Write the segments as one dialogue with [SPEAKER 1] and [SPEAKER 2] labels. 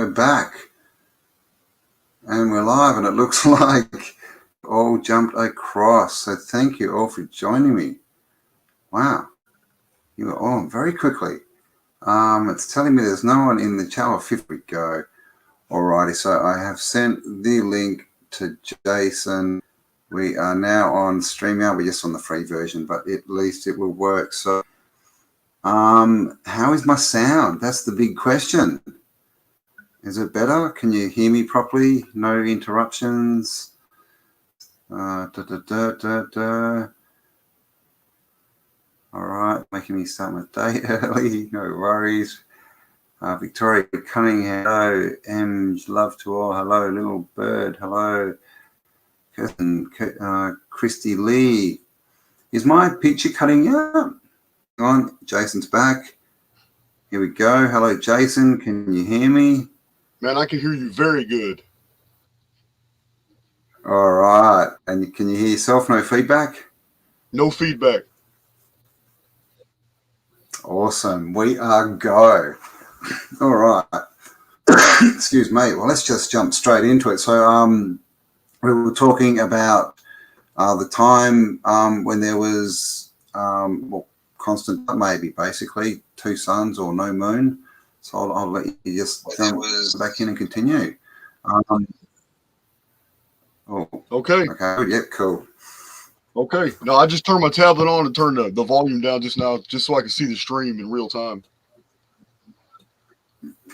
[SPEAKER 1] we're back. And we're live, and it looks like all jumped across. So thank you all for joining me. Wow. You were on very quickly. It's telling me there's no one in the chat. Oh, 50 we go. Alrighty, so I have sent the link to Jason. We are now on StreamYard. We're just on the free version, but at least it will work. So how is my sound? That's the big question. Is it better? Can you hear me properly? No interruptions. All right, making me start my day early. No worries. Victoria Cunningham, hello. Em's love to all. Hello, little bird. Hello. Kirsten, Christy Lee. Is my picture cutting out? On, Jason's back. Here we go. Hello, Jason. Can you hear me?
[SPEAKER 2] Man, I can hear you very good.
[SPEAKER 1] All right. And can you hear yourself? No feedback?
[SPEAKER 2] No feedback.
[SPEAKER 1] Awesome. We are go. All right. Excuse me. Well, let's just jump straight into it. So we were talking about the time when there was, well, constant, maybe basically, two suns or no moon. So I'll let you just jump back in and continue.
[SPEAKER 2] Okay.
[SPEAKER 1] Okay. Yep. Cool.
[SPEAKER 2] Okay. No, I just turned my tablet on and turned the volume down just now, just so I can see the stream in real time.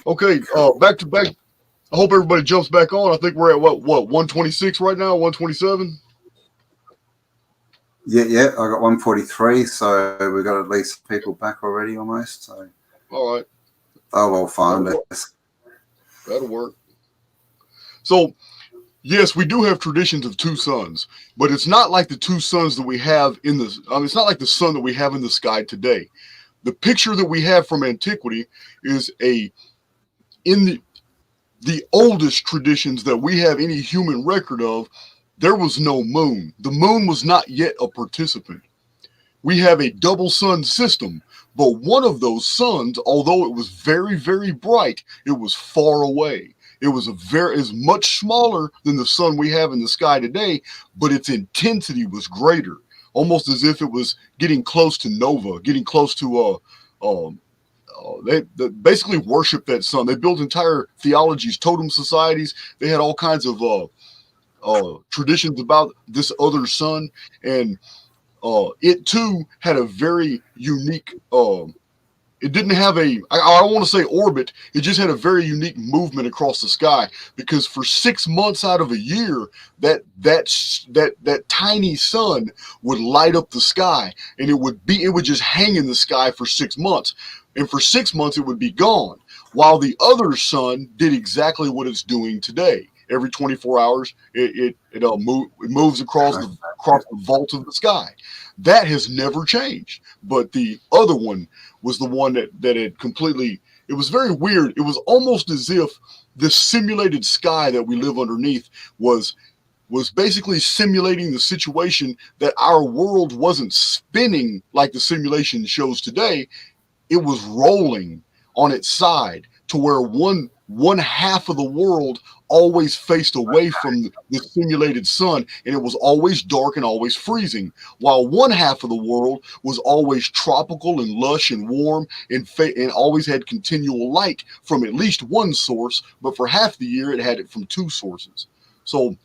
[SPEAKER 2] Okay. Back to back. I hope everybody jumps back on. I think we're at what 126 right now, 127.
[SPEAKER 1] Yeah. I got 143, so we got at least people back already almost. So.
[SPEAKER 2] All right.
[SPEAKER 1] Oh, well, fine.
[SPEAKER 2] That'll work. So, yes, we do have traditions of two suns, but it's not like the two suns that we have in the. It's not like the sun that we have in the sky today. The picture that we have from antiquity is in the oldest traditions that we have any human record of. There was no moon. The moon was not yet a participant. We have a double sun system, but one of those suns, although it was very, very bright, it was far away. It was much smaller than the sun we have in the sky today, but its intensity was greater, almost as if it was getting close to nova, getting close to they basically worshiped that sun. They built entire theologies, totem societies. They had all kinds of traditions about this other sun, and it too had a very unique. It didn't have I don't want to say orbit. It just had a very unique movement across the sky, because for 6 months out of a year, that tiny sun would light up the sky, and it would just hang in the sky for 6 months, and for 6 months it would be gone, while the other sun did exactly what it's doing today. Every 24 hours, it moves across the vault of the sky. That has never changed. But the other one was the one that had completely. It was very weird. It was almost as if this simulated sky that we live underneath was basically simulating the situation that our world wasn't spinning like the simulation shows today. It was rolling on its side to where one half of the world always faced away from the simulated sun, and it was always dark and always freezing, while one half of the world was always tropical and lush and warm and always had continual light from at least one source, but for half the year it had it from two sources. So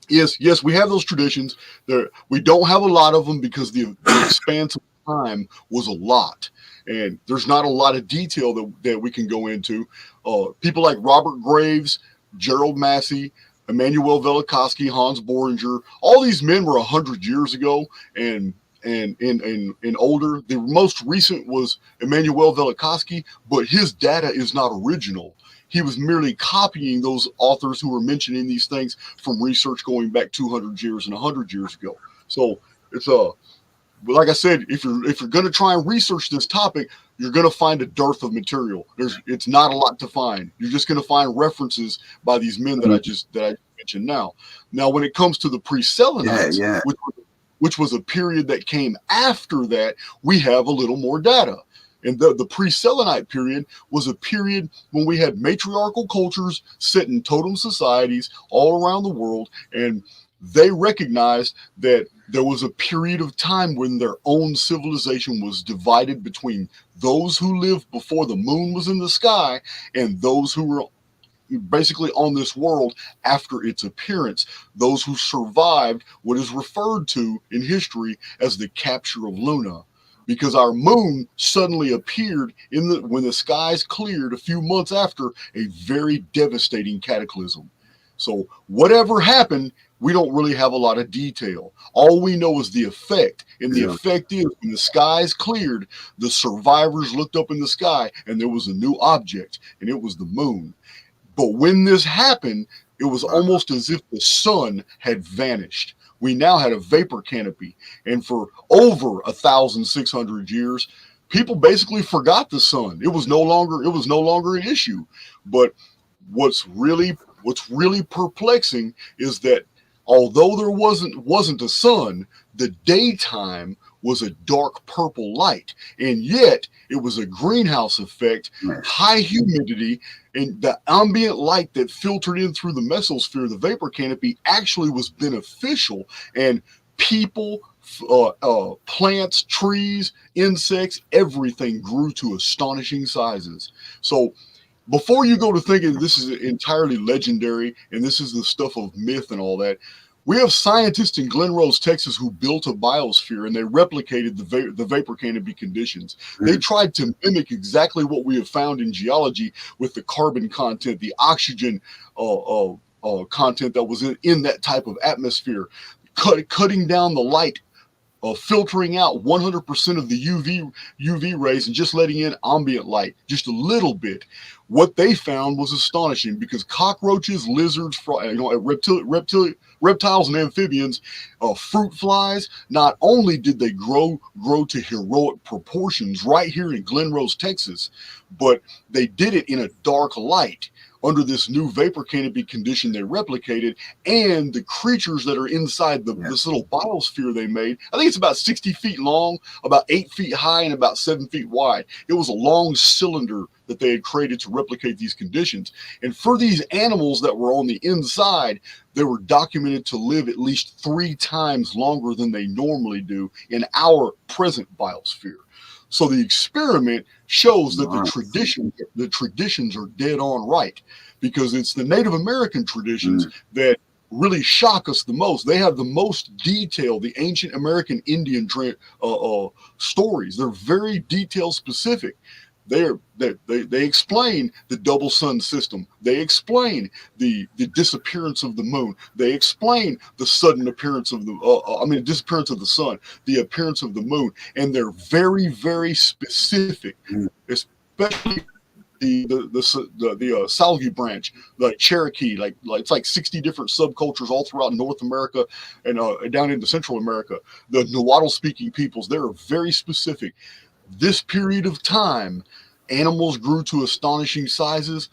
[SPEAKER 2] yes, we have those traditions. We don't have a lot of them because the expanse of time was a lot, and there's not a lot of detail that we can go into. People like Robert Graves, Gerald Massey, Emanuel Velikovsky, Hans Boehringer, all these men were 100 years ago and older. The most recent was Emanuel Velikovsky, but his data is not original. He was merely copying those authors who were mentioning these things from research going back 200 years and 100 years ago. So it's but like I said, if you're going to try and research this topic, you're going to find a dearth of material. It's not a lot to find. You're just going to find references by these men that I mentioned now. Now, when it comes to the pre-selenites, which was a period that came after that, we have a little more data. And the pre-selenite period was a period when we had matriarchal cultures set in totem societies all around the world, and they recognized that there was a period of time when their own civilization was divided between those who lived before the moon was in the sky and those who were basically on this world after its appearance, those who survived what is referred to in history as the capture of Luna. Because our moon suddenly appeared when the skies cleared a few months after a very devastating cataclysm. So whatever happened, we don't really have a lot of detail. All we know is the effect. And the effect is when the skies cleared, the survivors looked up in the sky and there was a new object, and it was the moon. But when this happened, it was almost as if the sun had vanished. We now had a vapor canopy, and for over 1,600 years, people basically forgot the sun. It was no longer an issue. But what's really perplexing is that although there wasn't a sun, the daytime was a dark purple light, and yet it was a greenhouse effect, high humidity, and the ambient light that filtered in through the mesosphere, the vapor canopy, actually was beneficial, and people, plants, trees, insects, everything grew to astonishing sizes. So before you go to thinking this is entirely legendary and this is the stuff of myth and all that, we have scientists in Glen Rose, Texas, who built a biosphere, and they replicated the vapor canopy conditions. They tried to mimic exactly what we have found in geology with the carbon content, the oxygen content that was in that type of atmosphere, cutting down the light, filtering out 100% of the UV rays and just letting in ambient light, just a little bit. What they found was astonishing, because cockroaches, lizards, reptiles and amphibians, fruit flies, not only did they grow to heroic proportions right here in Glen Rose, Texas, but they did it in a dark light under this new vapor canopy condition they replicated, and the creatures that are inside this little biosphere they made, I think it's about 60 feet long, about 8 feet high, and about 7 feet wide. It was a long cylinder that they had created to replicate these conditions. And for these animals that were on the inside, they were documented to live at least 3 times longer than they normally do in our present biosphere. So the experiment shows that the traditions are dead on right, because it's the Native American traditions that really shock us the most. They have the most detail, the ancient American Indian stories. They're very detail specific. They explain the double sun system. They explain the disappearance of the moon. They explain the sudden appearance of the disappearance of the sun, the appearance of the moon, and they're very, very specific, especially the Salgi branch, like Cherokee, like it's like 60 different subcultures all throughout North America and down into Central America. The Nahuatl speaking peoples, they're very specific. This period of time, animals grew to astonishing sizes.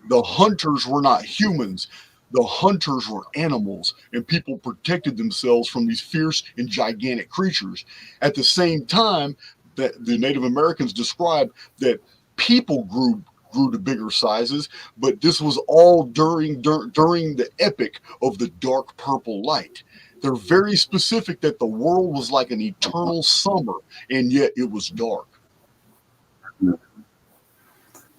[SPEAKER 2] The hunters were not humans. The hunters were animals, and people protected themselves from these fierce and gigantic creatures. At the same time, that the Native Americans described that people grew to bigger sizes, but this was all during the epoch of the dark purple light. They're very specific that the world was like an eternal summer, and yet it was dark.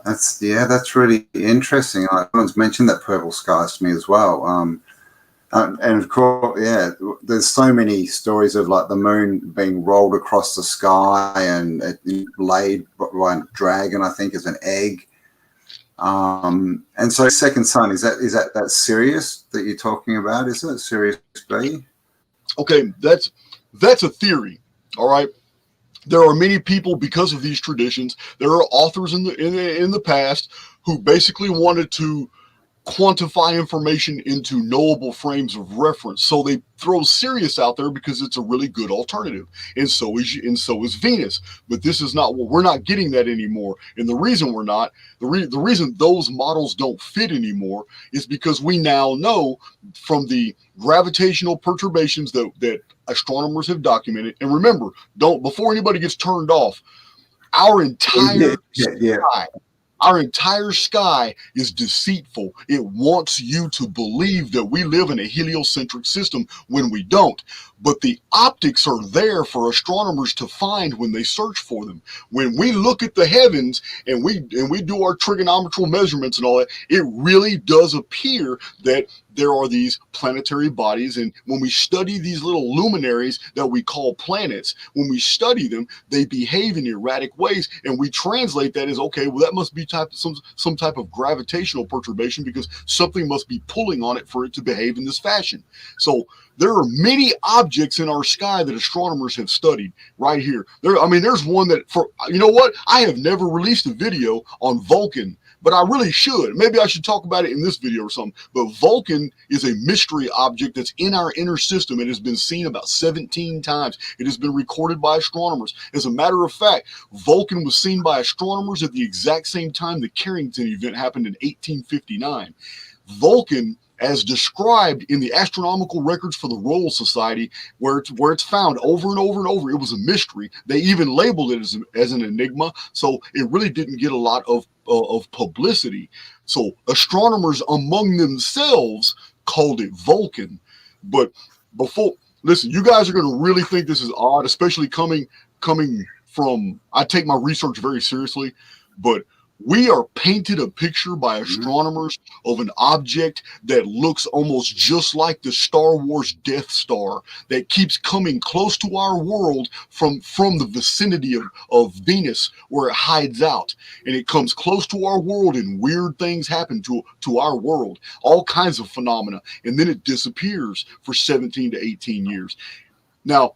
[SPEAKER 1] That's really interesting. Everyone's mentioned that purple skies to me as well. And of course, there's so many stories of like the moon being rolled across the sky and laid by a dragon, I think, as an egg. And so second sun, is that Sirius that you're talking about? Is it Sirius B?
[SPEAKER 2] Okay, that's a theory. All right. There are many people, because of these traditions, there are authors in the past who basically wanted to quantify information into knowable frames of reference. So they throw Sirius out there because it's a really good alternative. And so is Venus. But this is not what we're not getting that anymore. And the reason we're not, the reason those models don't fit anymore is because we now know from the gravitational perturbations that astronomers have documented. And remember, before anybody gets turned off, Our entire
[SPEAKER 1] Yeah.
[SPEAKER 2] sky, our entire sky is deceitful. It wants you to believe that we live in a heliocentric system when we don't. But the optics are there for astronomers to find when they search for them. When we look at the heavens and we do our trigonometrical measurements and all that, it really does appear that there are these planetary bodies. And when we study these little luminaries that we call planets, when we study them, they behave in erratic ways. And we translate that as, okay, well, that must be some type of gravitational perturbation because something must be pulling on it for it to behave in this fashion. So there are many objects in our sky that astronomers have studied right here. There's one that, you know what? I have never released a video on Vulcan, but I really should. Maybe I should talk about it in this video or something. But Vulcan is a mystery object that's in our inner system. It has been seen about 17 times. It has been recorded by astronomers. As a matter of fact, Vulcan was seen by astronomers at the exact same time the Carrington event happened in 1859. Vulcan, as described in the astronomical records for the Royal Society, where it's found over and over and over, it was a mystery. They even labeled it as an enigma, so it really didn't get a lot of publicity. So astronomers among themselves called it Vulcan. But listen, you guys are going to really think this is odd, especially coming from, I take my research very seriously, but we are painted a picture by astronomers of an object that looks almost just like the Star Wars Death Star that keeps coming close to our world from the vicinity of Venus where it hides out. And it comes close to our world and weird things happen to our world, all kinds of phenomena. And then it disappears for 17 to 18 years. Now,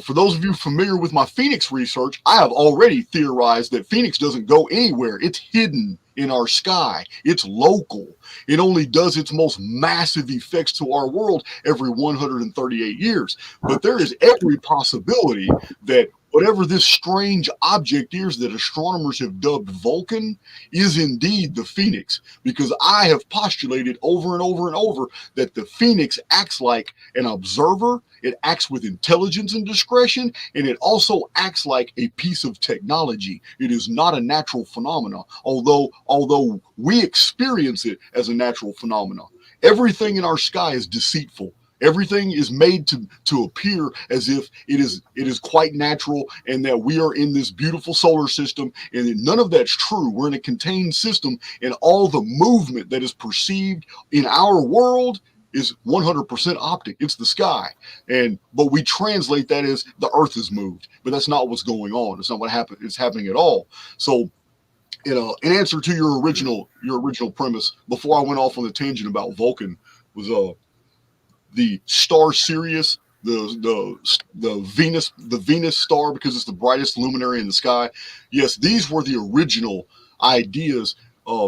[SPEAKER 2] for those of you familiar with my Phoenix research, I have already theorized that Phoenix doesn't go anywhere. It's hidden in our sky. It's local. It only does its most massive effects to our world every 138 years. But there is every possibility that whatever this strange object is that astronomers have dubbed Vulcan is indeed the Phoenix, because I have postulated over and over and over that the Phoenix acts like an observer, it acts with intelligence and discretion, and it also acts like a piece of technology. It is not a natural phenomena, although we experience it as a natural phenomena. Everything in our sky is deceitful. Everything is made to appear as if it is quite natural and that we are in this beautiful solar system, and none of that's true. We're in a contained system, and all the movement that is perceived in our world is 100% optic. It's the sky, but we translate that as the Earth is moved, but that's not what's going on. It's not what happened. It's happening at all. So, in answer to your original premise, before I went off on the tangent about Vulcan, was the star Sirius, the Venus star, because it's the brightest luminary in the sky. Yes, these were the original ideas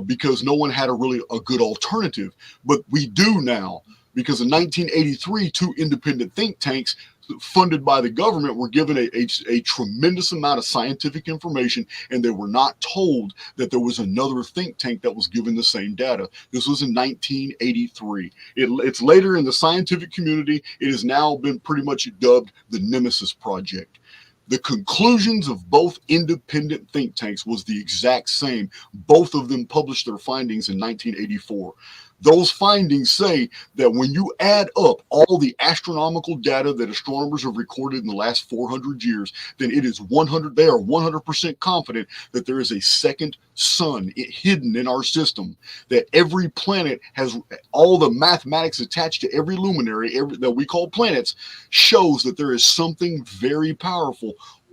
[SPEAKER 2] because no one had a good alternative. But we do now, because in 1983, two independent think tanks funded by the government were given a tremendous amount of scientific information, and they were not told that there was another think tank that was given the same data. This was in 1983. It's later in the scientific community. It has now been pretty much dubbed the Nemesis Project. The conclusions of both independent think tanks was the exact same. Both of them published their findings in 1984. Those findings say that when you add up all the astronomical data that astronomers have recorded in the last 400 years, then they are 100% confident that there is a second sun hidden in our system, that every planet has all the mathematics attached to every luminary that we call planets, shows that there is something very powerful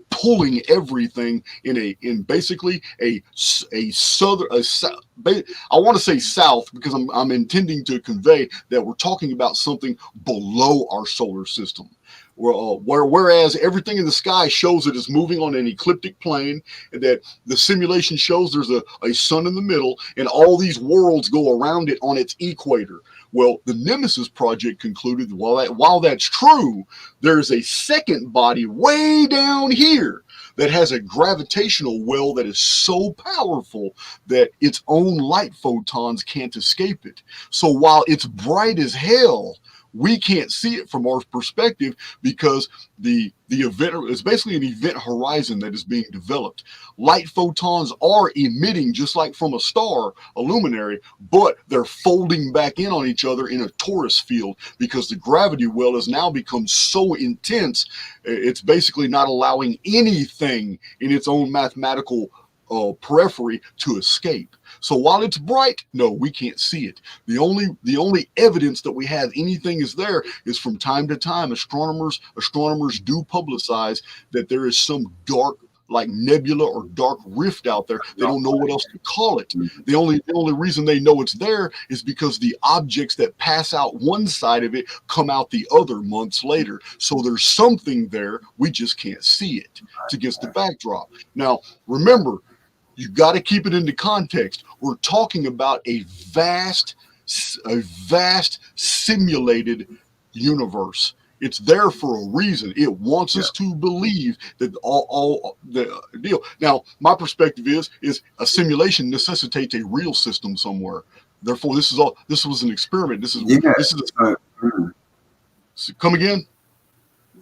[SPEAKER 2] pulling everything in basically I want to say south, because I'm intending to convey that we're talking about something below our solar system. Whereas everything in the sky shows it is moving on an ecliptic plane, and that the simulation shows there's a sun in the middle, and all these worlds go around it on its equator. Well, the Nemesis Project concluded that while that's true, there's a second body way down here that has a gravitational well that is so powerful that its own light photons can't escape it. So while it's bright as hell, we can't see it from our perspective because the event is basically an event horizon that is being developed. Light photons are emitting just like from a star, a luminary, but they're folding back in on each other in a torus field because the gravity well has now become so intense, it's basically not allowing anything in its own mathematical periphery to escape. So while it's bright, no, we can't see it. The only evidence that we have anything is there is from time to time astronomers do publicize that there is some dark, like nebula or dark rift out there. They don't know what else to call it. The only reason they know it's there is because the objects that pass out one side of it come out the other months later. So there's something there, we just can't see it. It's against the backdrop. Now, remember, you got to keep it into context. We're talking about a vast simulated universe. It's there for a reason. It wants us to believe that all the deal. Now, my perspective is a simulation necessitates a real system somewhere. Therefore, this was an experiment. This is come again.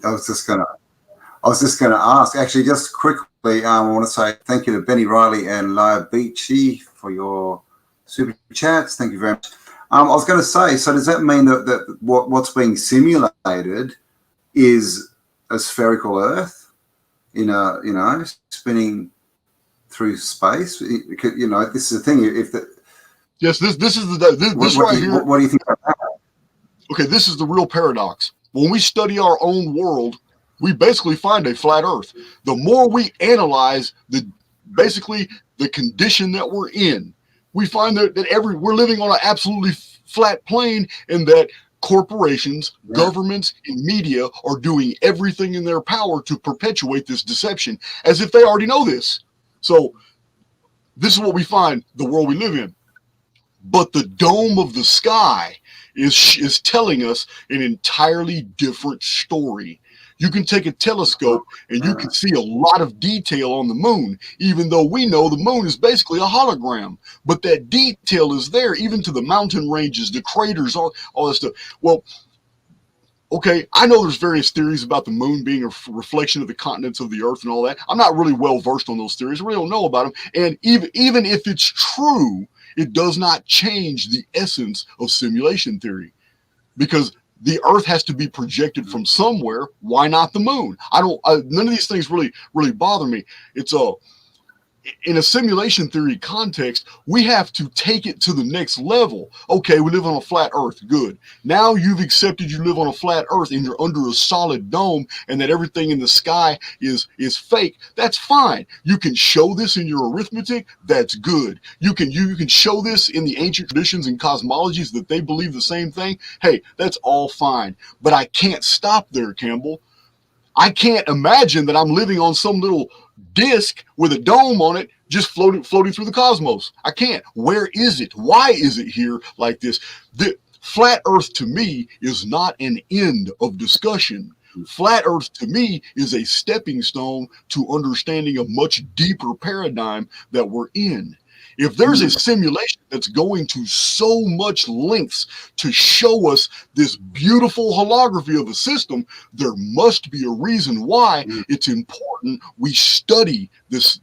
[SPEAKER 1] I was just gonna ask. Actually, just quickly, I want to say thank you to Benny Riley and Laia Beachy for your super chats. Thank you very much. I was going to say, so does that mean that what's being simulated is a spherical Earth in a spinning through space? This is the thing.
[SPEAKER 2] Yes, this is this right here.
[SPEAKER 1] What do you think about that?
[SPEAKER 2] Okay, this is the real paradox. When we study our own world, we basically find a flat Earth. The more we analyze basically the condition that we're in, we find that we're living on an absolutely flat plane, and that corporations, governments, and media are doing everything in their power to perpetuate this deception, as if they already know this. So this is what we find the world we live in. But the dome of the sky is telling us an entirely different story. You can take a telescope and you can see a lot of detail on the moon, even though we know the moon is basically a hologram. But that detail is there, even to the mountain ranges, the craters, all that stuff. Well, okay, I know there's various theories about the moon being a reflection of the continents of the Earth and all that. I'm not really well versed on those theories. I really don't know about them. And even if it's true, it does not change the essence of simulation theory, because the Earth has to be projected from somewhere. Why not the moon? None of these things really bother me. It's in a simulation theory context, we have to take it to the next level. Okay, we live on a flat Earth. Good. Now you've accepted you live on a flat Earth and you're under a solid dome, and that everything in the sky is fake. That's fine. You can show this in your arithmetic. That's good. You can show this in the ancient traditions and cosmologies that they believe the same thing. Hey, that's all fine. But I can't stop there, Cambell. I can't imagine that I'm living on some little disc with a dome on it, just floating through the cosmos. I can't. Where is it? Why is it here like this? The flat Earth to me is not an end of discussion. Flat Earth to me is a stepping stone to understanding a much deeper paradigm that we're in. If there's a simulation that's going to so much lengths to show us this beautiful holography of a system, there must be a reason why it's important we study this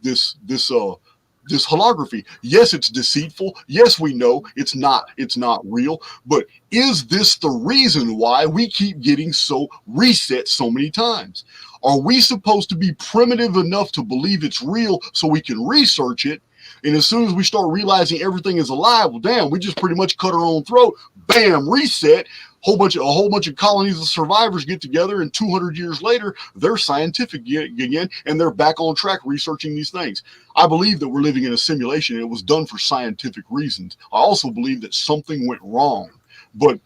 [SPEAKER 2] holography. Yes, it's deceitful. Yes, we know it's not real. But is this the reason why we keep getting so reset so many times? Are we supposed to be primitive enough to believe it's real so we can research it? And as soon as we start realizing everything is alive, well, damn, we just pretty much cut our own throat. Bam, reset. A whole bunch of colonies of survivors get together, and 200 years later, they're scientific again, and they're back on track researching these things. I believe that we're living in a simulation, and it was done for scientific reasons. I also believe that something went wrong, but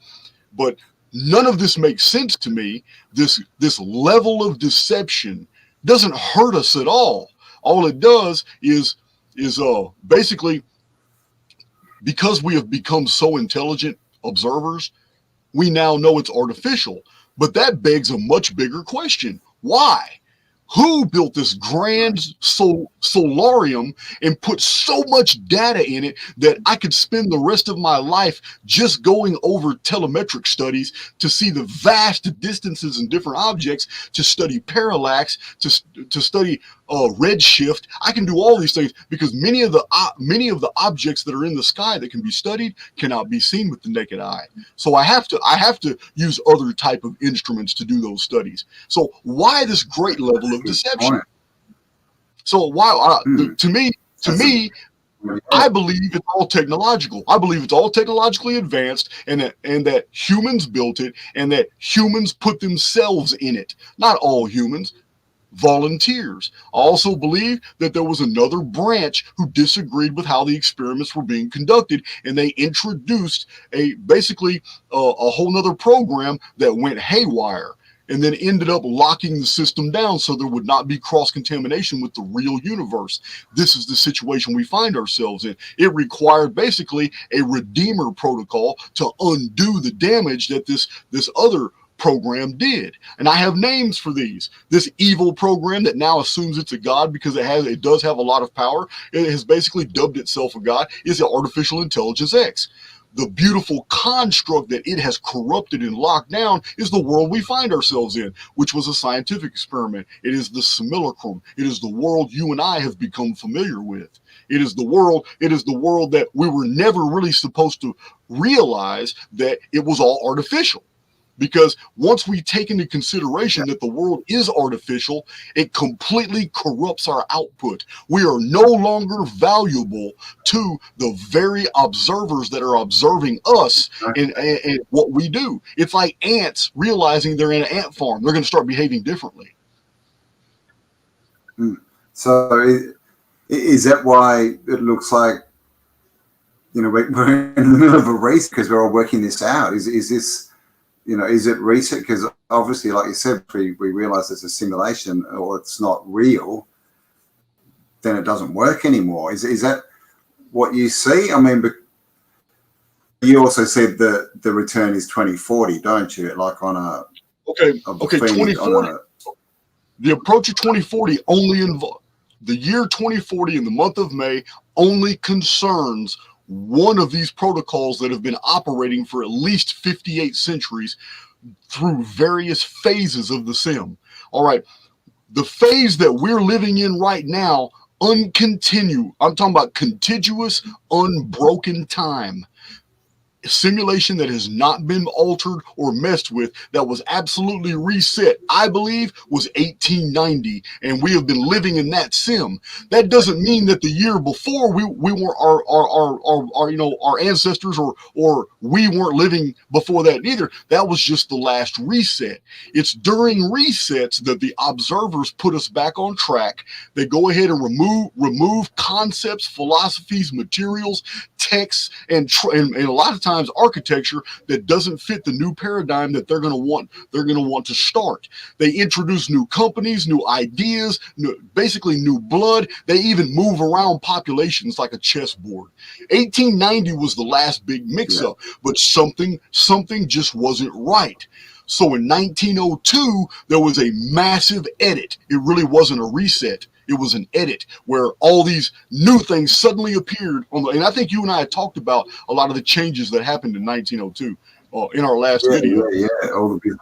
[SPEAKER 2] none of this makes sense to me. This level of deception doesn't hurt us at all. All it does is basically, because we have become so intelligent observers, we now know it's artificial. But that begs a much bigger question. Why? who built this grand solarium and put so much data in it that I could spend the rest of my life just going over telemetric studies to see the vast distances in different objects, to study parallax, to study redshift. I can do all these things because many of the objects that are in the sky that can be studied cannot be seen with the naked eye. So I have to use other type of instruments to do those studies. So why this great level of deception? So why to me, I believe it's all technological. I believe it's all technologically advanced, and that humans built it, and that humans put themselves in it. Not all humans. Volunteers. I also believe that there was another branch who disagreed with how the experiments were being conducted, and they introduced a whole nother program that went haywire and then ended up locking the system down so there would not be cross-contamination with the real universe. This is the situation we find ourselves in. It required basically a redeemer protocol to undo the damage that this other program did. And I have names for these. This evil program that now assumes it's a god because it does have a lot of power. It has basically dubbed itself a god, is the artificial intelligence X. The beautiful construct that it has corrupted and locked down is the world we find ourselves in, which was a scientific experiment. It is the simulacrum. It is the world you and I have become familiar with. It is the world that we were never really supposed to realize that it was all artificial. Because once we take into consideration that the world is artificial, it completely corrupts our output. We are no longer valuable to the very observers that are observing us and what we do. It's like ants realizing they're in an ant farm. They're going to start behaving differently.
[SPEAKER 1] So is that why it looks like, we're in the middle of a race because we're all working this out? Is this... is it research? Because obviously, like you said, we realize it's a simulation or it's not real, then it doesn't work anymore. Is that what you see? I mean, but you also said that the return is 2040, don't you? Like on a...
[SPEAKER 2] Okay, 2040. The approach of 2040 only involves... The year 2040 in the month of May only concerns one of these protocols that have been operating for at least 58 centuries through various phases of the sim. All right. The phase that we're living in right now, I'm talking about contiguous, unbroken time. A simulation that has not been altered or messed with, that was absolutely reset, I believe, was 1890, and we have been living in that sim. That doesn't mean that the year before we were our ancestors or we weren't living before that either. That was just the last reset. It's during resets that the observers put us back on track. They go ahead and remove concepts, philosophies, materials, texts, and a lot of times architecture that doesn't fit the new paradigm that they're going to want to start. They introduce new companies, new ideas, basically new blood. They even move around populations like a chessboard. 1890 was the last big mix-up, but something just wasn't right. So in 1902, there was a massive edit. It really wasn't a reset. It was an edit where all these new things suddenly appeared and I think you and I had talked about a lot of the changes that happened in 1902 in our last video.
[SPEAKER 1] All the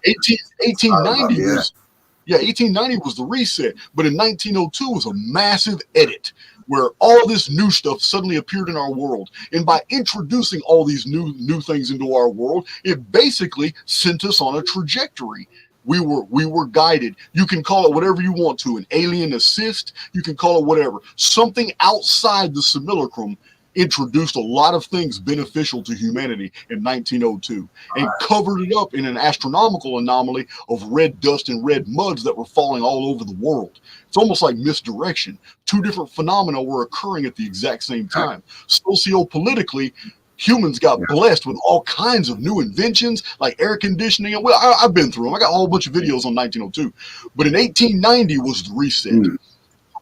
[SPEAKER 2] 1890 was the reset, but in 1902 was a massive edit where all this new stuff suddenly appeared in our world. And by introducing all these new things into our world, it basically sent us on a trajectory. We were guided. You can call it whatever you want to, an alien assist. You can call it whatever. Something outside the simulacrum introduced a lot of things beneficial to humanity in 1902 and covered it up in an astronomical anomaly of red dust and red muds that were falling all over the world. It's almost like misdirection. Two different phenomena were occurring at the exact same time. Sociopolitically, humans got blessed with all kinds of new inventions like air conditioning. And I've been through them. I got a whole bunch of videos on 1902. But in 1890 was the reset.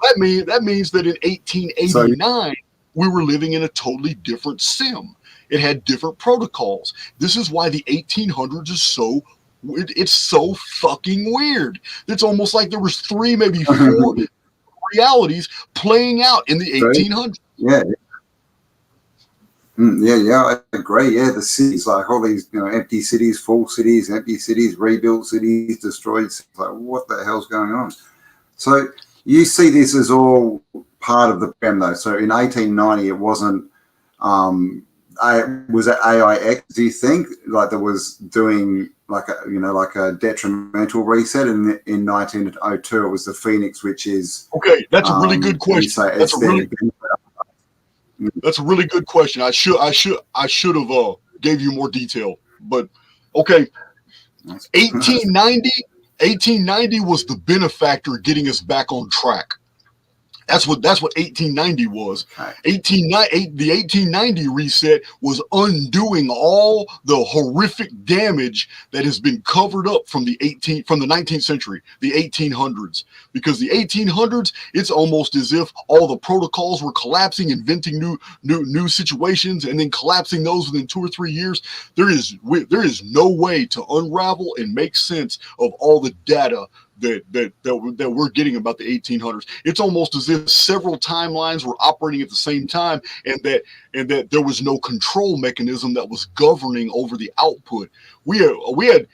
[SPEAKER 2] That means that in 1889, we were living in a totally different sim. It had different protocols. This is why the 1800s is so It's so fucking weird. It's almost like there was 3, maybe 4 realities playing out in the 1800s.
[SPEAKER 1] Yeah. Yeah, I agree. Yeah, the cities, like all these, empty cities, full cities, empty cities, rebuilt cities, destroyed cities. Like, what the hell's going on? So you see this as all part of the program, though. So in 1890, it wasn't. Was it AIX? Do you think like there was doing like a detrimental reset? And in 1902, it was the Phoenix, which is
[SPEAKER 2] okay. That's a really good question. That's a really good question. I should have gave you more detail, but okay. 1890 was the benefactor getting us back on track. That's what 1890 was. The 1890 reset was undoing all the horrific damage that has been covered up from the 19th century, the 1800s. Because the 1800s, it's almost as if all the protocols were collapsing, inventing new situations, and then collapsing those within 2 or 3 years. There is no way to unravel and make sense of all the data that we're getting about the 1800s. It's almost as if several timelines were operating at the same time, and that there was no control mechanism that was governing over the output. We had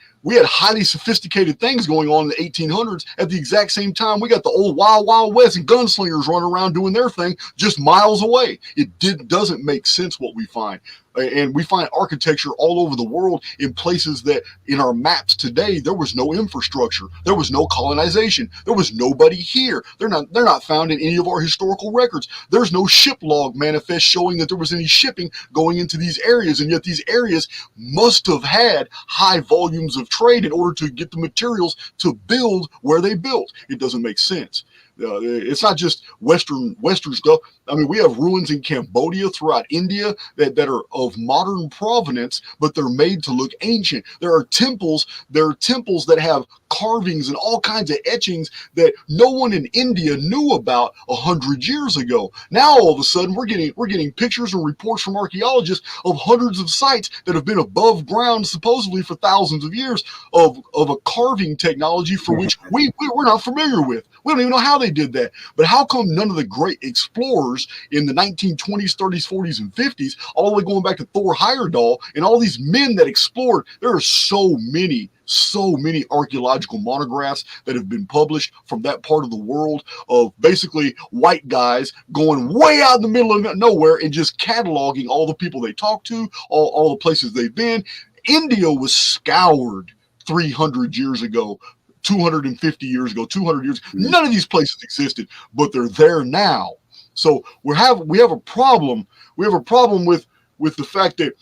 [SPEAKER 2] highly sophisticated things going on in the 1800s. At the exact same time, we got the old Wild Wild West and gunslingers running around doing their thing just miles away. It doesn't make sense what we find. And we find architecture all over the world in places that in our maps today, there was no infrastructure. There was no colonization. There was nobody here. They're not found in any of our historical records. There's no ship log manifest showing that there was any shipping going into these areas. And yet these areas must have had high volumes of trade in order to get the materials to build where they built. It doesn't make sense. It's not just Western stuff. I mean, we have ruins in Cambodia, throughout India that are of modern provenance, but they're made to look ancient. There are temples that have carvings and all kinds of etchings that no one in India knew about 100 years ago. Now all of a sudden we're getting pictures and reports from archaeologists of hundreds of sites that have been above ground supposedly for thousands of years of a carving technology for which we're not familiar with. We don't even know how they did that. But how come none of the great explorers in the 1920s, 30s, 40s, and 50s, all the way going back to Thor Heyerdahl and all these men that explored? There are so many archaeological monographs that have been published from that part of the world of basically white guys going way out in the middle of nowhere and just cataloging all the people they talked to, all the places they've been. India was scoured 300 years ago. 250 years ago, 200 years, none of these places existed, but they're there now. So we have a problem. We have a problem with the fact that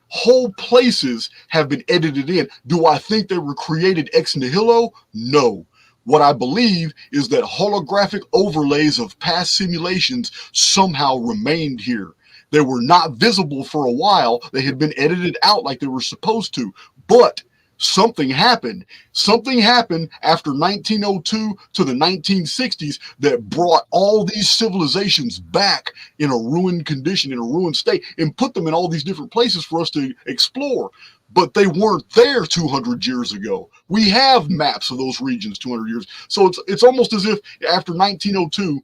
[SPEAKER 2] whole places have been edited in. Do I think they were created ex nihilo? No. What I believe is that holographic overlays of past simulations somehow remained here. They were not visible for a while. They had been edited out like they were supposed to, but something happened. Something happened after 1902 to the 1960s that brought all these civilizations back in a ruined condition, in a ruined state, and put them in all these different places for us to explore. But they weren't there 200 years ago. We have maps of those regions 200 years. So it's almost as if after 1902,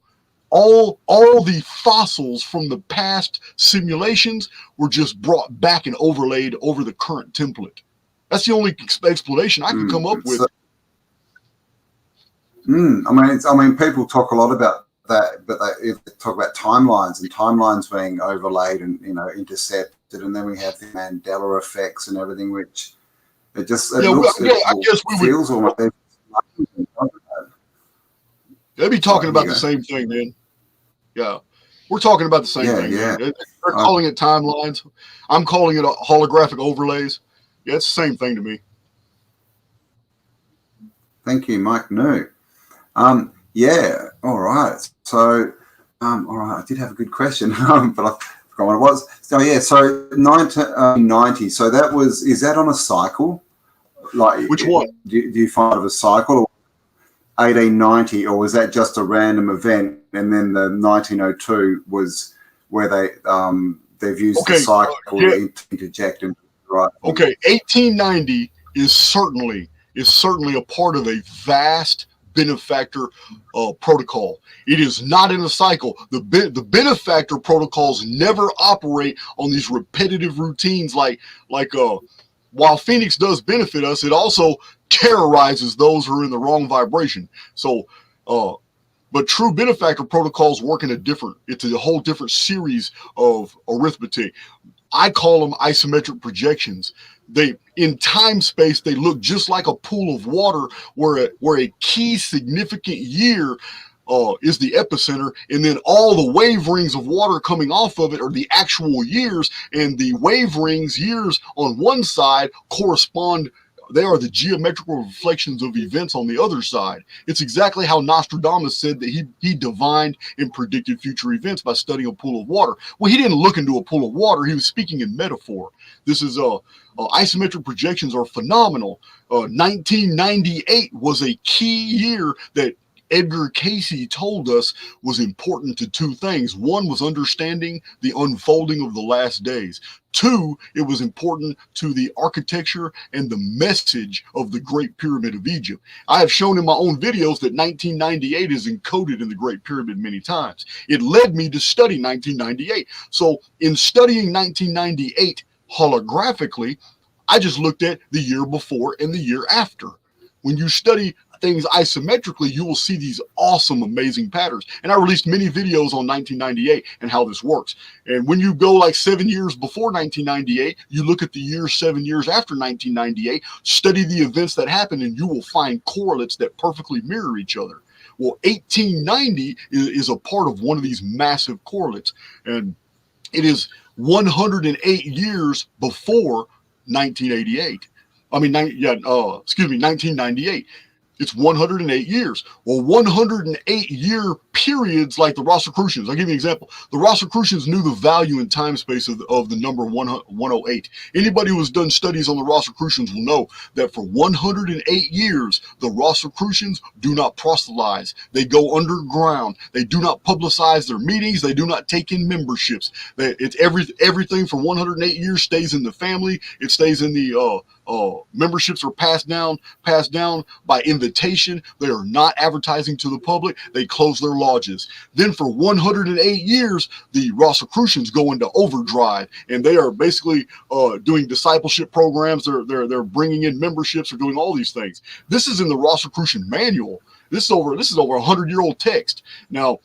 [SPEAKER 2] all the fossils from the past simulations were just brought back and overlaid over the current template. That's the only explanation I can come up with.
[SPEAKER 1] I mean, people talk a lot about that, but they talk about timelines and timelines being overlaid and intercepted, and then we have the Mandela effects and everything, which it feels almost.
[SPEAKER 2] They'd be talking about the same thing, man. Yeah, we're talking about the same thing. Yeah, they're calling it timelines. I'm calling it holographic overlays. Yeah, it's the same thing to me.
[SPEAKER 1] Thank you, Mike. No. Yeah. All right. So, all right. I did have a good question, but I forgot what it was. So yeah. So 1990. So that was. Is that on a cycle? Like
[SPEAKER 2] which one?
[SPEAKER 1] Do you find it a cycle, or 1890, or was that just a random event? And then the 1902 was where they've used the cycle to interject and. Right.
[SPEAKER 2] Okay, 1890 is certainly a part of a vast benefactor protocol. It is not in a cycle. The benefactor protocols never operate on these repetitive routines like while Phoenix does benefit us, it also terrorizes those who are in the wrong vibration. So but true benefactor protocols work in it's a whole different series of arithmetic. I call them isometric projections. They, in time space, they look just like a pool of water where a key significant year is the epicenter, and then all the wave rings of water coming off of it are the actual years, and the wave rings years on one side correspond. They are the geometrical reflections of events on the other side. It's exactly how Nostradamus said that he divined and predicted future events by studying a pool of water. Well, he didn't look into a pool of water. He was speaking in metaphor. This is isometric projections are phenomenal. 1998 was a key year that Edgar Cayce told us was important to two things. One was understanding the unfolding of the last days. Two, it was important to the architecture and the message of the Great Pyramid of Egypt. I have shown in my own videos that 1998 is encoded in the Great Pyramid many times. It led me to study 1998. So in studying 1998 holographically, I just looked at the year before and the year after. When you study things isometrically, you will see these awesome, amazing patterns. And I released many videos on 1998 and how this works. And when you go like 7 years before 1998, you look at the years 7 years after 1998, study the events that happened, and you will find correlates that perfectly mirror each other. Well, 1890 is a part of one of these massive correlates, and it is 108 years before 1988. 1998. It's 108 years. Well, 108-year periods like the Rosicrucians. I'll give you an example. The Rosicrucians knew the value in time space of the number 108. Anybody who has done studies on the Rosicrucians will know that for 108 years, the Rosicrucians do not proselytize. They go underground. They do not publicize their meetings. They do not take in memberships. It's everything for 108 years stays in the family. It stays in the memberships are passed down by invitation. They are not advertising to the public. They close their lodges. Then for 108 years, the Rosicrucians go into overdrive, and they are basically doing discipleship programs. They're bringing in memberships. They're doing all these things. This is in the Rosicrucian manual. This is over 100-year-old text. Now,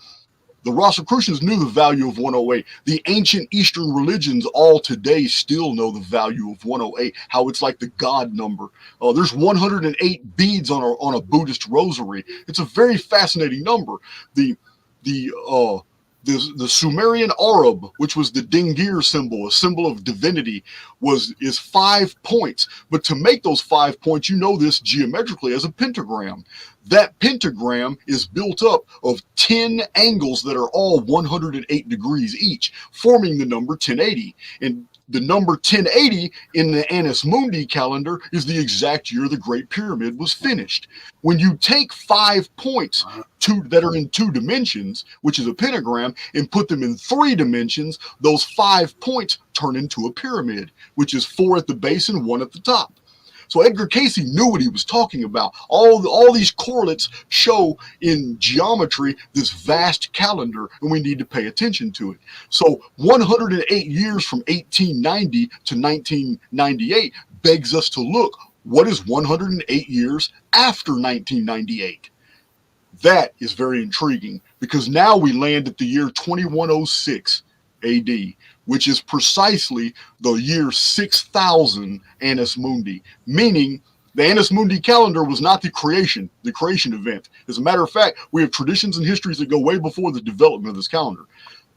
[SPEAKER 2] the Rosicrucians knew the value of 108. The ancient Eastern religions all today still know the value of 108, how it's like the God number. There's 108 beads on a Buddhist rosary. It's a very fascinating number. The Sumerian Arab, which was the Dingir symbol, a symbol of divinity, is 5 points. But to make those 5 points, you know this geometrically as a pentagram. That pentagram is built up of 10 angles that are all 108 degrees each, forming the number 1080. And the number 1080 in the Annus Mundi calendar is the exact year the Great Pyramid was finished. When you take 5 points that are in 2 dimensions, which is a pentagram, and put them in 3 dimensions, those 5 points turn into a pyramid, which is 4 at the base and 1 at the top. So Edgar Cayce knew what he was talking about. All these correlates show in geometry this vast calendar, and we need to pay attention to it. So 108 years from 1890 to 1998 begs us to look, what is 108 years after 1998? That is very intriguing, because now we land at the year 2106 AD, which is precisely the year 6000 Annus Mundi, meaning the Annus Mundi calendar was not the creation event. As a matter of fact, we have traditions and histories that go way before the development of this calendar.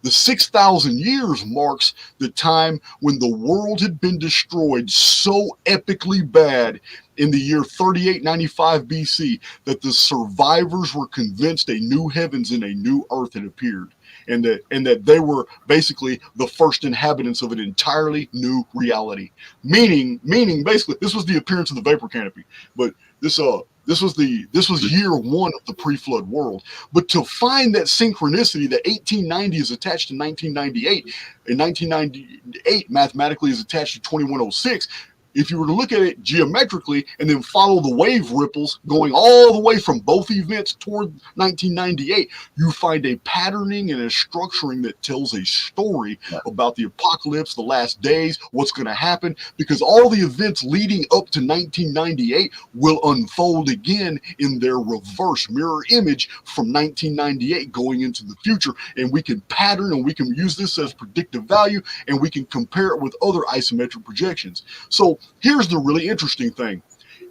[SPEAKER 2] The 6,000 years marks the time when the world had been destroyed so epically bad in the year 3895 BC that the survivors were convinced a new heavens and a new earth had appeared. And that they were basically the first inhabitants of an entirely new reality. Meaning basically, this was the appearance of the vapor canopy. But this was year one of the pre-flood world. But to find that synchronicity that 1890 is attached to 1998, and 1998 mathematically is attached to 2106, if you were to look at it geometrically and then follow the wave ripples going all the way from both events toward 1998, you find a patterning and a structuring that tells a story about the apocalypse, the last days, what's going to happen, because all the events leading up to 1998 will unfold again in their reverse mirror image from 1998 going into the future. And we can pattern and we can use this as predictive value, and we can compare it with other isometric projections. So here's the really interesting thing.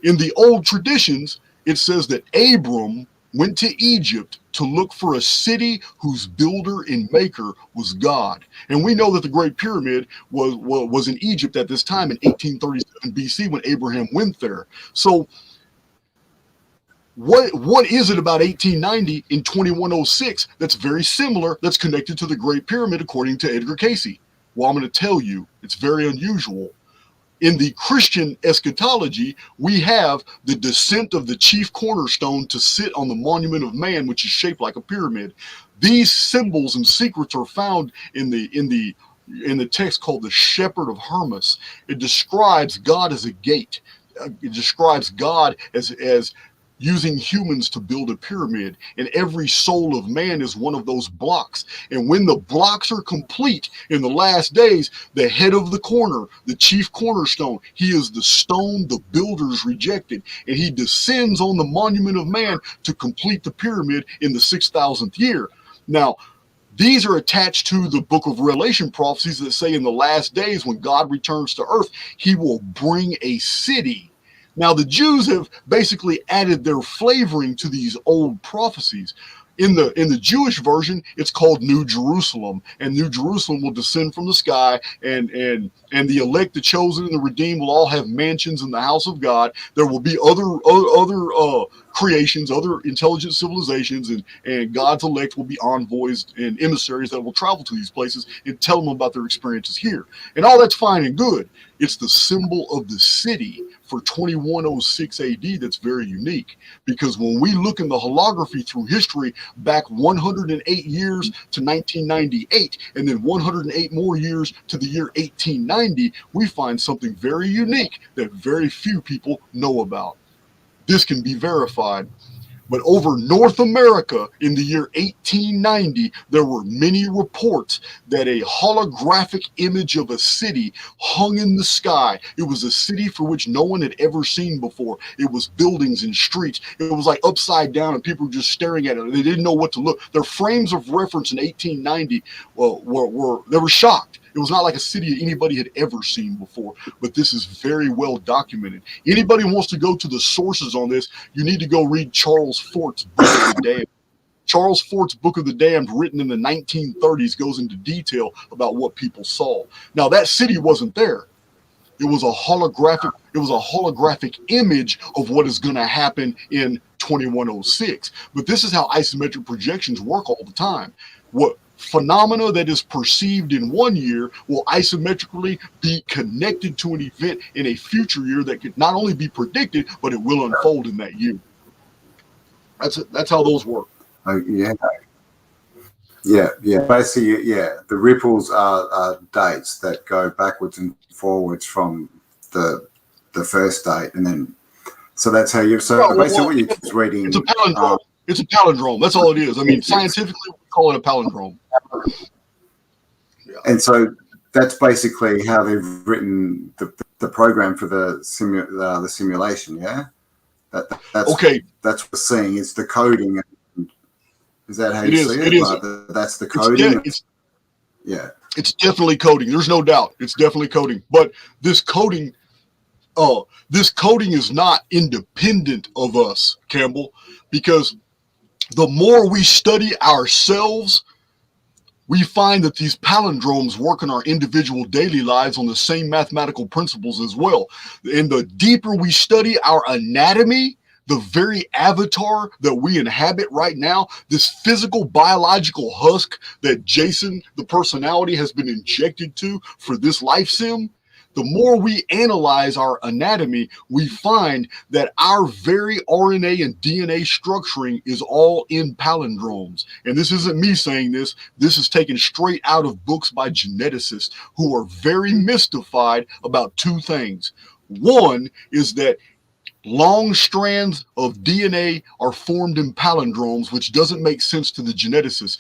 [SPEAKER 2] In the old traditions, it says that Abram went to Egypt to look for a city whose builder and maker was God. And we know that the Great Pyramid was in Egypt at this time in 1837 BC when Abraham went there. So what is it about 1890 in 2106 that's very similar, that's connected to the Great Pyramid according to Edgar Cayce? Well, I'm going to tell you, it's very unusual. In the Christian eschatology, we have the descent of the chief cornerstone to sit on the monument of man, which is shaped like a pyramid. These symbols and secrets are found in the text called the Shepherd of Hermas. It describes God as a gate. It describes God as using humans to build a pyramid, and every soul of man is one of those blocks. And when the blocks are complete in the last days, the head of the corner, the chief cornerstone, he is the stone the builders rejected, and he descends on the monument of man to complete the pyramid in the 6,000th year. Now, these are attached to the book of Revelation prophecies that say in the last days when God returns to earth, he will bring a city. Now, the Jews have basically added their flavoring to these old prophecies. In the Jewish version, it's called New Jerusalem, and New Jerusalem will descend from the sky, and the elect, the chosen, and the redeemed will all have mansions in the house of God. There will be other creations, other intelligent civilizations, and God's elect will be envoys and emissaries that will travel to these places and tell them about their experiences here. And all that's fine and good. It's the symbol of the city for 2106 AD that's very unique, because when we look in the holography through history back 108 years to 1998, and then 108 more years to the year 1890, we find something very unique that very few people know about. This can be verified. But over North America in the year 1890, there were many reports that a holographic image of a city hung in the sky. It was a city for which no one had ever seen before. It was buildings and streets. It was like upside down, and people were just staring at it. They didn't know what to look. Their frames of reference in 1890 they were shocked. It was not like a city anybody had ever seen before, but this is very well documented. Anybody who wants to go to the sources on this, you need to go read Charles Fort's Book of the Damned. Charles Fort's Book of the Damned, written in the 1930s, goes into detail about what people saw. Now, that city wasn't there. It was a holographic image of what is going to happen in 2106. But this is how isometric projections work all the time. What phenomena that is perceived in one year will isometrically be connected to an event in a future year that could not only be predicted, but it will unfold in that year. That's how those work.
[SPEAKER 1] Yeah. Basically, the ripples are dates that go backwards and forwards from the first date, and then so that's how you. So basically, what you're just reading.
[SPEAKER 2] It's a palindrome. It's a palindrome. That's all it is. I mean, scientifically, we call it a palindrome. Yeah.
[SPEAKER 1] And so that's basically how they've written the program for the simulation. Yeah. That's
[SPEAKER 2] okay.
[SPEAKER 1] That's what we're seeing. It's the coding. Is that how you see it? That's the coding.
[SPEAKER 2] It's definitely coding. There's no doubt. It's definitely coding. But this coding is not independent of us, Campbell, because the more we study ourselves, we find that these palindromes work in our individual daily lives on the same mathematical principles as well. And the deeper we study our anatomy, the very avatar that we inhabit right now, this physical biological husk that Jason, the personality, has been injected to for this life sim, the more we analyze our anatomy, we find that our very RNA and DNA structuring is all in palindromes. And this isn't me saying this. This is taken straight out of books by geneticists who are very mystified about two things. One is that long strands of DNA are formed in palindromes, which doesn't make sense to the geneticists.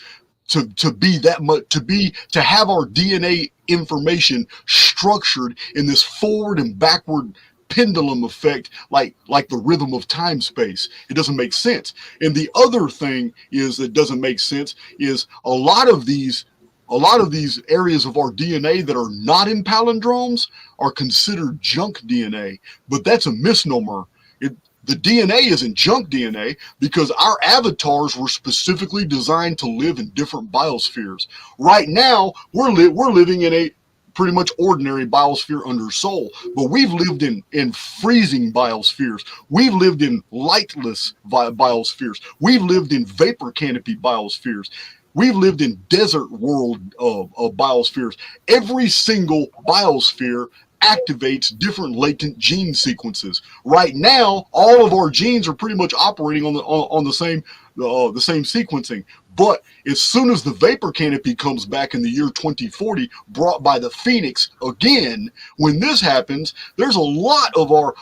[SPEAKER 2] To be that much, to have our DNA information structured in this forward and backward pendulum effect, like the rhythm of time space. It doesn't make sense. And the other thing is that doesn't make sense is a lot of these areas of our DNA that are not in palindromes are considered junk DNA, but that's a misnomer. The DNA isn't junk DNA because our avatars were specifically designed to live in different biospheres. Right now, we're living in a pretty much ordinary biosphere under Sol, but we've lived in freezing biospheres. We've lived in lightless biospheres. We've lived in vapor canopy biospheres. We've lived in desert world of biospheres. Every single biosphere activates different latent gene sequences. Right now, all of our genes are pretty much operating on the same sequencing. But as soon as the vapor canopy comes back in the year 2040, brought by the Phoenix again, when this happens, there's a lot of our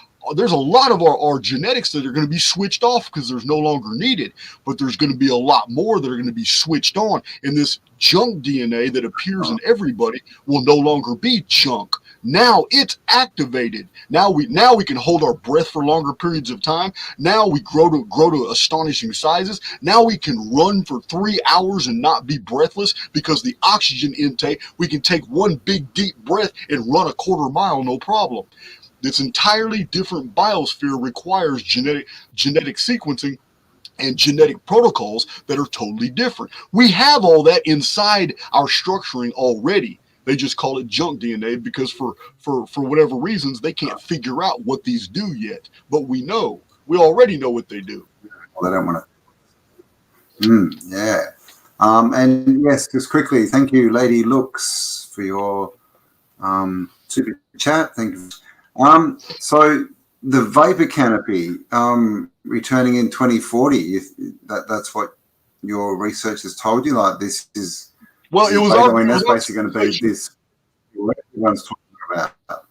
[SPEAKER 2] genetics that are going to be switched off because there's no longer needed, but there's going to be a lot more that are going to be switched on, and this junk DNA that appears in everybody will no longer be junk. Now it's activated. Now we can hold our breath for longer periods of time. Now we grow to astonishing sizes. Now we can run for 3 hours and not be breathless because the oxygen intake, we can take one big deep breath and run a quarter mile, no problem. This entirely different biosphere requires genetic sequencing and genetic protocols that are totally different. We have all that inside our structuring already. They just call it junk DNA because for whatever reasons, they can't figure out what these do yet. But we already know what they do.
[SPEAKER 1] Well, they don't want to. Yeah. And yes, just quickly, thank you, Lady Looks, for your super chat. Thank you. So the vapor canopy returning in 2040, that's what your research has told you. Like this is
[SPEAKER 2] that's
[SPEAKER 1] basically going to be this everyone's talking about.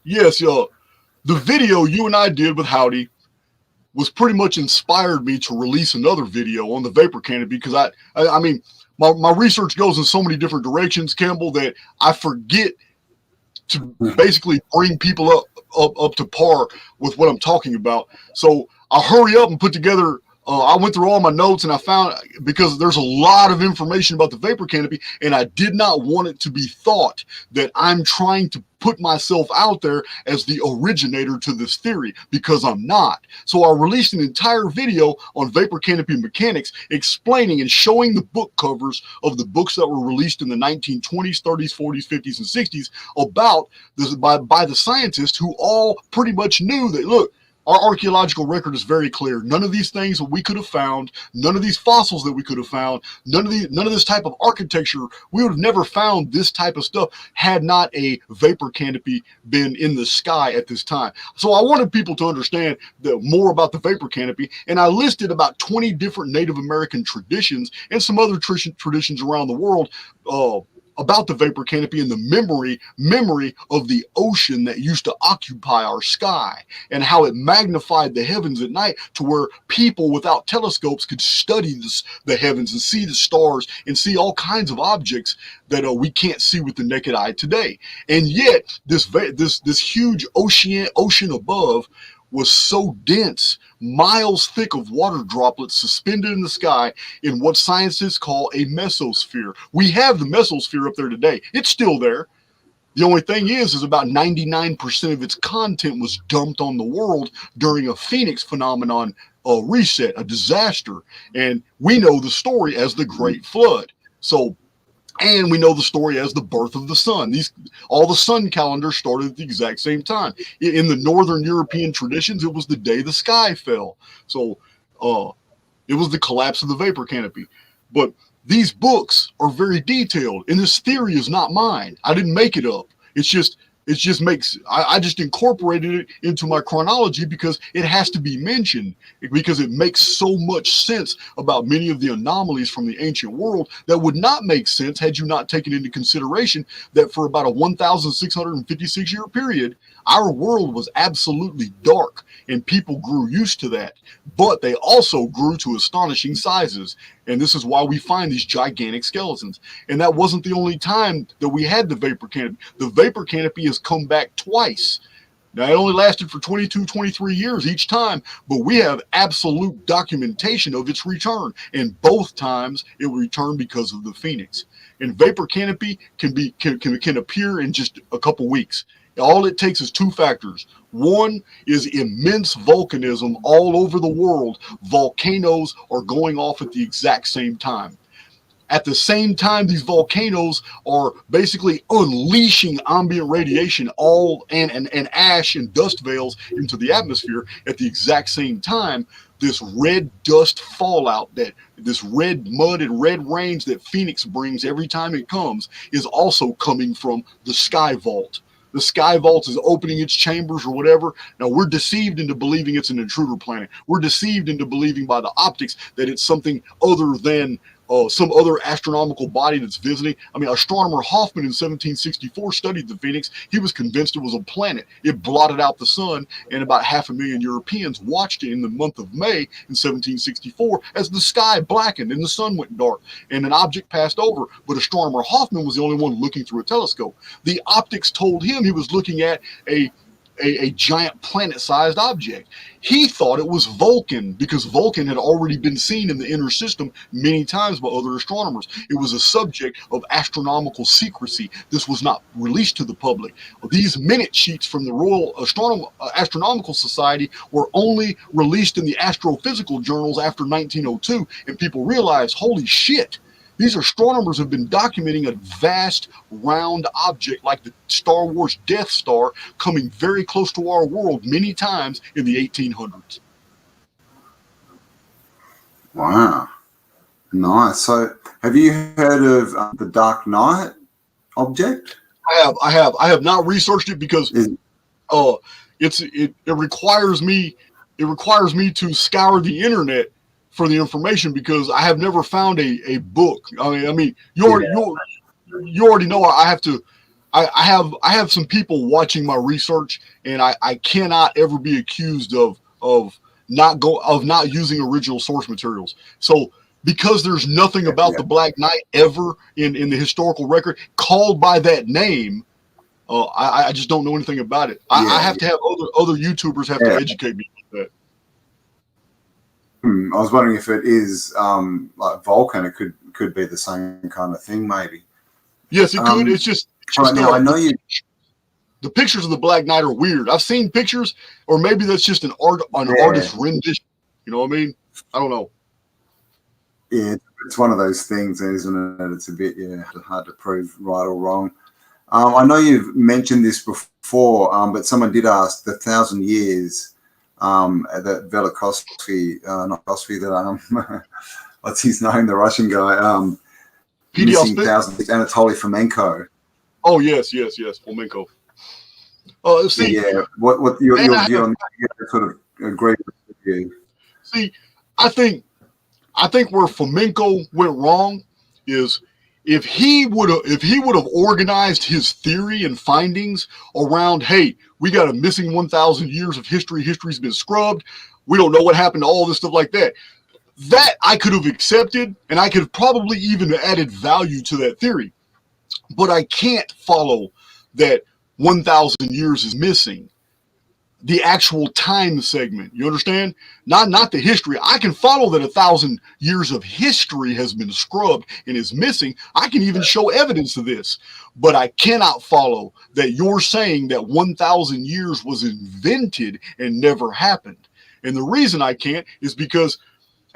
[SPEAKER 2] Yes, the video you and I did with Howdy was pretty much inspired me to release another video on the vapor canopy because I mean my research goes in so many different directions, Cambell, that I forget to basically bring people up to par with what I'm talking about. So I'll hurry up and put together. I went through all my notes and I found, because there's a lot of information about the vapor canopy, and I did not want it to be thought that I'm trying to put myself out there as the originator to this theory, because I'm not. So I released an entire video on vapor canopy mechanics explaining and showing the book covers of the books that were released in the 1920s, 30s, 40s, 50s, and 60s about this by the scientists who all pretty much knew that, look, our archaeological record is very clear. None of these things that we could have found, none of these fossils that we could have found, none of this type of architecture, we would have never found this type of stuff had not a vapor canopy been in the sky at this time. So I wanted people to understand more about the vapor canopy, and I listed about 20 different Native American traditions and some other traditions around the world about the vapor canopy and the memory of the ocean that used to occupy our sky, and how it magnified the heavens at night to where people without telescopes could study the heavens and see the stars and see all kinds of objects that we can't see with the naked eye today. And yet this huge ocean above was so dense, miles thick of water droplets suspended in the sky in what scientists call a mesosphere. We have the mesosphere up there today. It's still there. The only thing is about 99% of its content was dumped on the world during a Phoenix phenomenon, a reset, a disaster. And we know the story as the Great Flood. And we know the story as the birth of the sun. All the sun calendars started at the exact same time. In the Northern European traditions, it was the day the sky fell. So it was the collapse of the vapor canopy. But these books are very detailed, and this theory is not mine. I didn't make it up. I just incorporated it into my chronology because it has to be mentioned, because it makes so much sense about many of the anomalies from the ancient world that would not make sense had you not taken into consideration that for about a 1,656 year period, Our world was absolutely dark, and people grew used to that. But they also grew to astonishing sizes, and this is why we find these gigantic skeletons. And that wasn't the only time that we had the vapor canopy. The vapor canopy has come back twice. Now, it only lasted for 22, 23 years each time, but we have absolute documentation of its return. And both times it returned because of the Phoenix. And vapor canopy can appear in just a couple weeks. All it takes is two factors. One is immense volcanism all over the world. Volcanoes are going off at the exact same time. At the same time, these volcanoes are basically unleashing ambient radiation, and ash and dust veils into the atmosphere at the exact same time. This red dust fallout, this red mud and red rains that Phoenix brings every time it comes, is also coming from the sky vault. The sky vault is opening its chambers or whatever. Now, we're deceived into believing it's an intruder planet. We're deceived into believing by the optics that it's something other than some other astronomical body that's visiting. I mean, astronomer Hoffman in 1764 studied the Phoenix. He was convinced it was a planet. It blotted out the sun, and about 500,000 Europeans watched it in the month of May in 1764 as the sky blackened and the sun went dark and an object passed over. But astronomer Hoffman was the only one looking through a telescope. The optics told him he was looking at a giant planet-sized object. He thought it was Vulcan because Vulcan had already been seen in the inner system many times by other astronomers. It was a subject of astronomical secrecy. This was not released to the public. These minute sheets from the Royal Astronomical Society were only released in the astrophysical journals after 1902, and people realized, holy shit, these astronomers have been documenting a vast round object like the Star Wars Death Star coming very close to our world many times in the 1800s.
[SPEAKER 1] Wow. Nice. So have you heard of the Dark Knight object?
[SPEAKER 2] I have not researched it because it requires me to scour the internet for the information because I have never found a book. I mean, you already know I have to. I have some people watching my research, and I cannot ever be accused of not using original source materials. So because there's nothing about the Black Knight ever in the historical record called by that name, I just don't know anything about it. I have to have other YouTubers have to educate me about that.
[SPEAKER 1] I was wondering if it is like Vulcan. It could be the same kind of thing, maybe.
[SPEAKER 2] Yes, it could. It's just
[SPEAKER 1] now, I know
[SPEAKER 2] the pictures of the Black Knight are weird. I've seen pictures, or maybe that's just an artist's rendition. You know what I mean? I don't know.
[SPEAKER 1] Yeah, it's one of those things, isn't it? It's a bit hard to prove right or wrong. I know you've mentioned this before, but someone did ask the 1,000 years. That Velikovsky, not Kosky, that what's his name, the Russian guy, missing 1,000 Anatoly Fomenko.
[SPEAKER 2] Oh yes, Fomenko. See,
[SPEAKER 1] what your view on sort of agree with you?
[SPEAKER 2] See, I think where Fomenko went wrong is if he would have organized his theory and findings around, hey, we got a missing 1,000 years of history. History's been scrubbed. We don't know what happened to all this stuff like that. That I could have accepted, and I could have probably even added value to that theory. But I can't follow that 1,000 years is missing. The actual time segment, you understand? Not the history. I can follow that 1,000 years of history has been scrubbed and is missing. I can even show evidence of this, but I cannot follow that you're saying that 1,000 years was invented and never happened. And the reason I can't is because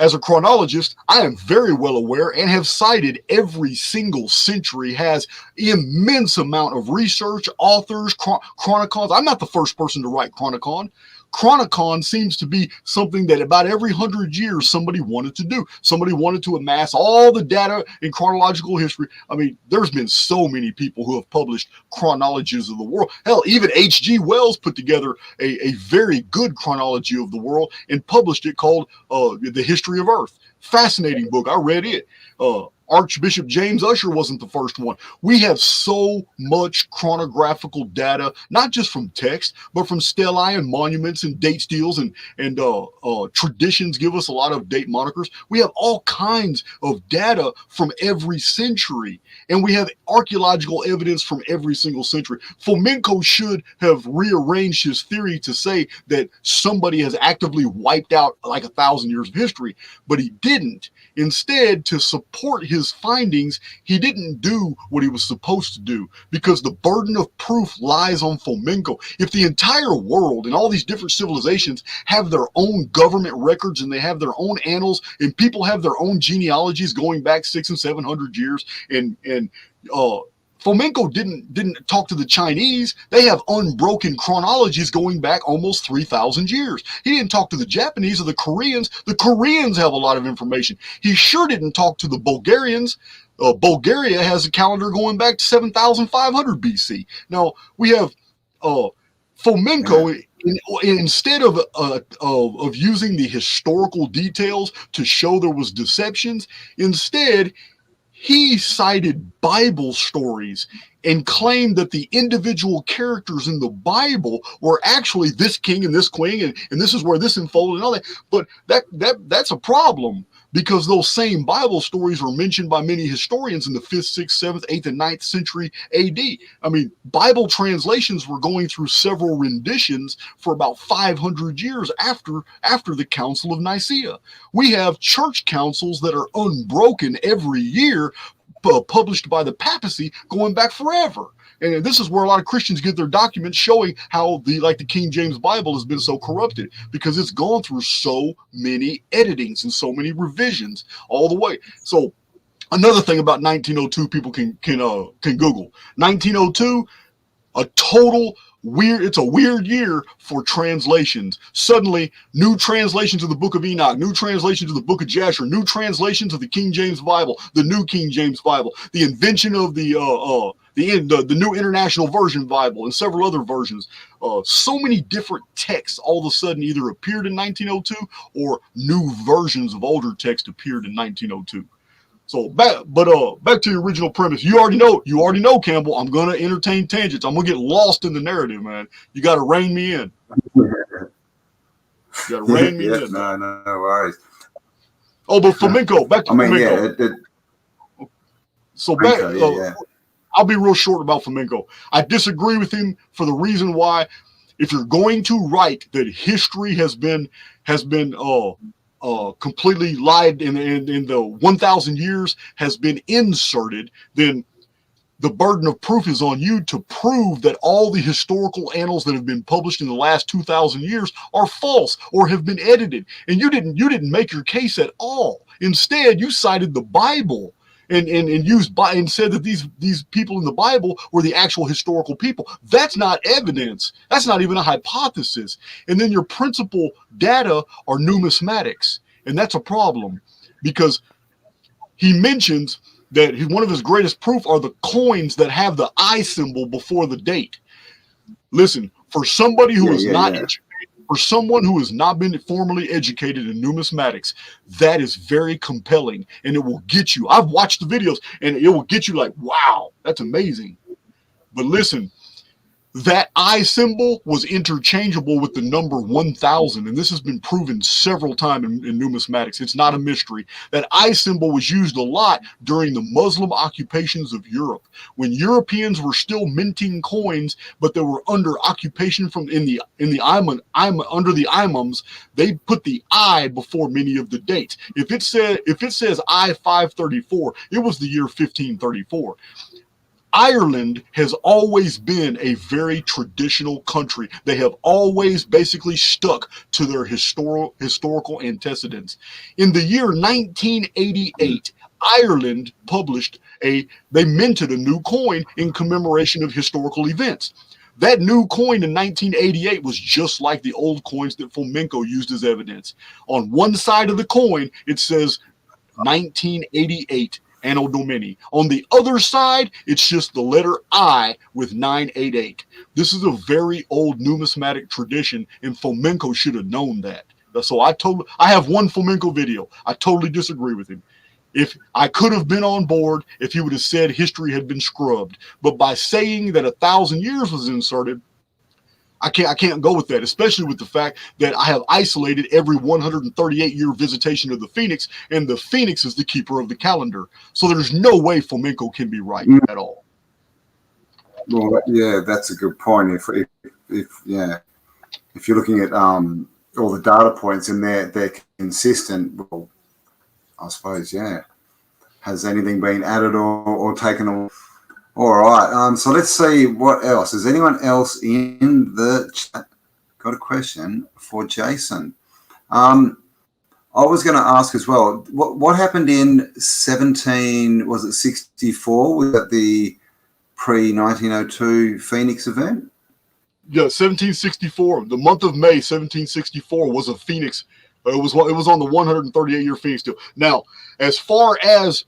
[SPEAKER 2] as a chronologist, I am very well aware and have cited every single century has immense amount of research, authors, chronicons. I'm not the first person to write chronicon. Chronicon seems to be something that about every 100 years somebody wanted to do. Somebody wanted to amass all the data in chronological history. I mean, there's been so many people who have published chronologies of the world. Hell, even H.G. Wells put together a very good chronology of the world and published it called The History of Earth. Fascinating book. I read it. Archbishop James Usher wasn't the first one. We have so much chronographical data, not just from text, but from stelae and monuments and date steels and traditions give us a lot of date monikers. We have all kinds of data from every century, and we have archaeological evidence from every single century. Fomenko should have rearranged his theory to say that somebody has actively wiped out like 1,000 years of history, but he didn't. Instead, to support his findings, he didn't do what he was supposed to do, because the burden of proof lies on Fomenko. If the entire world and all these different civilizations have their own government records and they have their own annals and people have their own genealogies going back 600 and 700 years, and Fomenko didn't talk to the Chinese. They have unbroken chronologies going back almost 3,000 years. He didn't talk to the Japanese or the Koreans. The Koreans have a lot of information. He sure didn't talk to the Bulgarians. Bulgaria has a calendar going back to 7,500 BC. Now, we have Fomenko, instead of using the historical details to show there was deceptions, instead, he cited Bible stories and claimed that the individual characters in the Bible were actually this king and this queen, and this is where this unfolded and all that. But that's a problem, because those same Bible stories are mentioned by many historians in the 5th, 6th, 7th, 8th, and 9th century AD. I mean, Bible translations were going through several renditions for about 500 years after the Council of Nicaea. We have church councils that are unbroken every year, published by the papacy going back forever. And this is where a lot of Christians get their documents showing how the King James Bible has been so corrupted, because it's gone through so many editings and so many revisions all the way. So another thing about 1902 people can Google. 1902, it's a weird year for translations. Suddenly, new translations of the Book of Enoch, new translations of the Book of Jasher, new translations of the King James Bible, the New King James Bible, the invention of the New International Version Bible, and several other versions. So many different texts all of a sudden either appeared in 1902 or new versions of older text appeared in 1902. So back to your original premise. You already know, Campbell, I'm gonna entertain tangents. I'm gonna get lost in the narrative, man. You gotta rein me in. You gotta rein me in.
[SPEAKER 1] No worries.
[SPEAKER 2] Oh, but Fomenko, back to Fomenko. I'll be real short about Fomenko. I disagree with him for the reason why, if you're going to write that history has been completely lied in the 1,000 years has been inserted, then the burden of proof is on you to prove that all the historical annals that have been published in the last 2,000 years are false or have been edited. And you didn't make your case at all. Instead, you cited the Bible and said that these people in the Bible were the actual historical people. That's not evidence. That's not even a hypothesis. And then your principal data are numismatics. And that's a problem, because he mentions that one of his greatest proof are the coins that have the I symbol before the date. Listen, for somebody who for someone who has not been formally educated in numismatics, that is very compelling, and it will get you. I've watched the videos, and it will get you like, wow, that's amazing. But listen, that I symbol was interchangeable with the number 1,000, and this has been proven several times in numismatics. It's not a mystery. That I symbol was used a lot during the Muslim occupations of Europe, when Europeans were still minting coins, but they were under occupation under the imams. They put the I before many of the dates. If it says I 534, it was the year 1534. Ireland has always been a very traditional country. They have always basically stuck to their historical antecedents. In the year 1988, Ireland they minted a new coin in commemoration of historical events. That new coin in 1988 was just like the old coins that Fomenko used as evidence. On one side of the coin, it says 1988. Anno Domini. On the other side, it's just the letter I with 988. This is a very old numismatic tradition, and Fomenko should have known that. So I have one Fomenko video. I totally disagree with him. If I could have been on board if he would have said history had been scrubbed, but by saying that 1,000 years was inserted, I can't go with that, especially with the fact that I have isolated every 138-year visitation of the Phoenix, and the Phoenix is the keeper of the calendar. So there's no way Fomenko can be right at all.
[SPEAKER 1] Well, yeah, that's a good point. If you're looking at all the data points and they're consistent, well, I suppose, yeah. Has anything been added or taken away? All right. So let's see what else. Is anyone else in the chat got a question for Jason? I was going to ask as well. What happened in 64? Was that the pre-1902 Phoenix event?
[SPEAKER 2] Yeah, 1764. The month of May, 1764 was a Phoenix. It was on the 138-year Phoenix deal. Now, as far as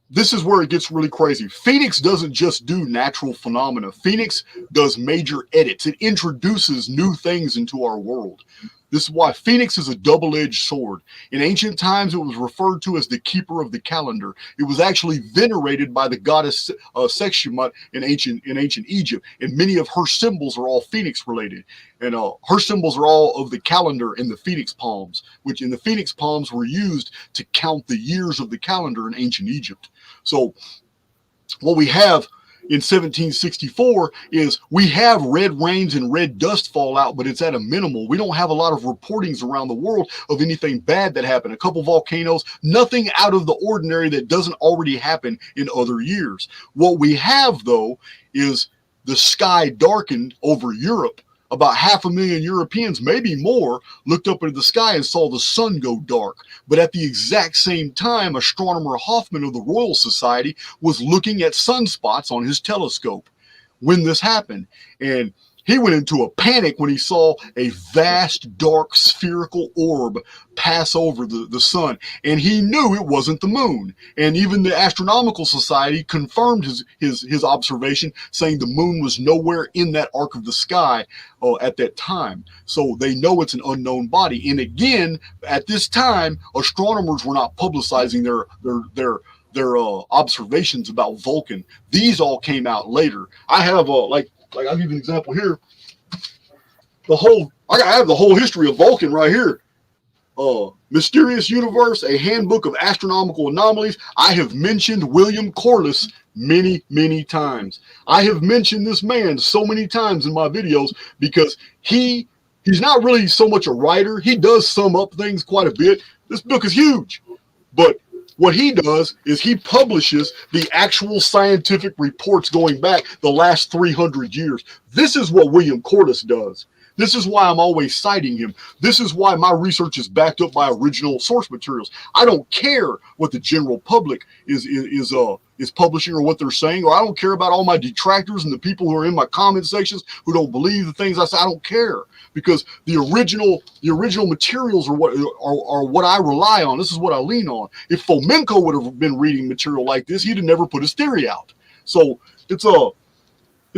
[SPEAKER 2] this is where it gets really crazy. Phoenix doesn't just do natural phenomena. Phoenix does major edits. It introduces new things into our world. This is why Phoenix is a double-edged sword. In ancient times, it was referred to as the keeper of the calendar. It was actually venerated by the goddess Sekhmet in ancient Egypt, and many of her symbols are all Phoenix-related. And her symbols are all of the calendar and the Phoenix palms, which in the Phoenix palms were used to count the years of the calendar in ancient Egypt. So what we have in 1764 is we have red rains and red dust fallout, but it's at a minimal. We don't have a lot of reportings around the world of anything bad that happened. A couple volcanoes, nothing out of the ordinary that doesn't already happen in other years. What we have, though, is the sky darkened over Europe. About 500,000 Europeans, maybe more, looked up into the sky and saw the sun go dark. But at the exact same time, astronomer Hoffman of the Royal Society was looking at sunspots on his telescope when this happened. And he went into a panic when he saw a vast, dark, spherical orb pass over the sun. And he knew it wasn't the moon. And even the Astronomical Society confirmed his observation, saying the moon was nowhere in that arc of the sky at that time. So they know it's an unknown body. And again, at this time, astronomers were not publicizing their observations about Vulcan. These all came out later. I have like I'll give you an example here. I have the whole history of Vulcan right here. Mysterious Universe, a handbook of astronomical anomalies. I have mentioned William Corliss many, many times. I have mentioned this man so many times in my videos because he's not really so much a writer. He does sum up things quite a bit. This book is huge, but what he does is he publishes the actual scientific reports going back the last 300 years. This is what William Corliss does. This is why I'm always citing him. This is why my research is backed up by original source materials. I don't care what the general public is publishing or what they're saying, or I don't care about all my detractors and the people who are in my comment sections who don't believe the things I say. I don't care, because the original materials are what I rely on. This is what I lean on. If Fomenko would have been reading material like this, he'd have never put his theory out. So it's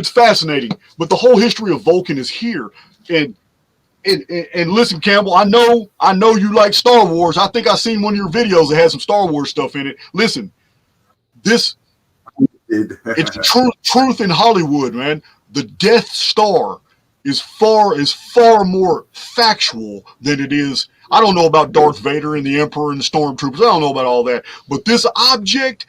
[SPEAKER 2] fascinating. But the whole history of Vulcan is here. And listen, Campbell, I know you like Star Wars. I think I seen one of your videos that had some Star Wars stuff in it. Listen, it's truth in Hollywood, man. The Death Star is far more factual than it is. I don't know about Darth Vader and the Emperor and the Stormtroopers. I don't know about all that. But this object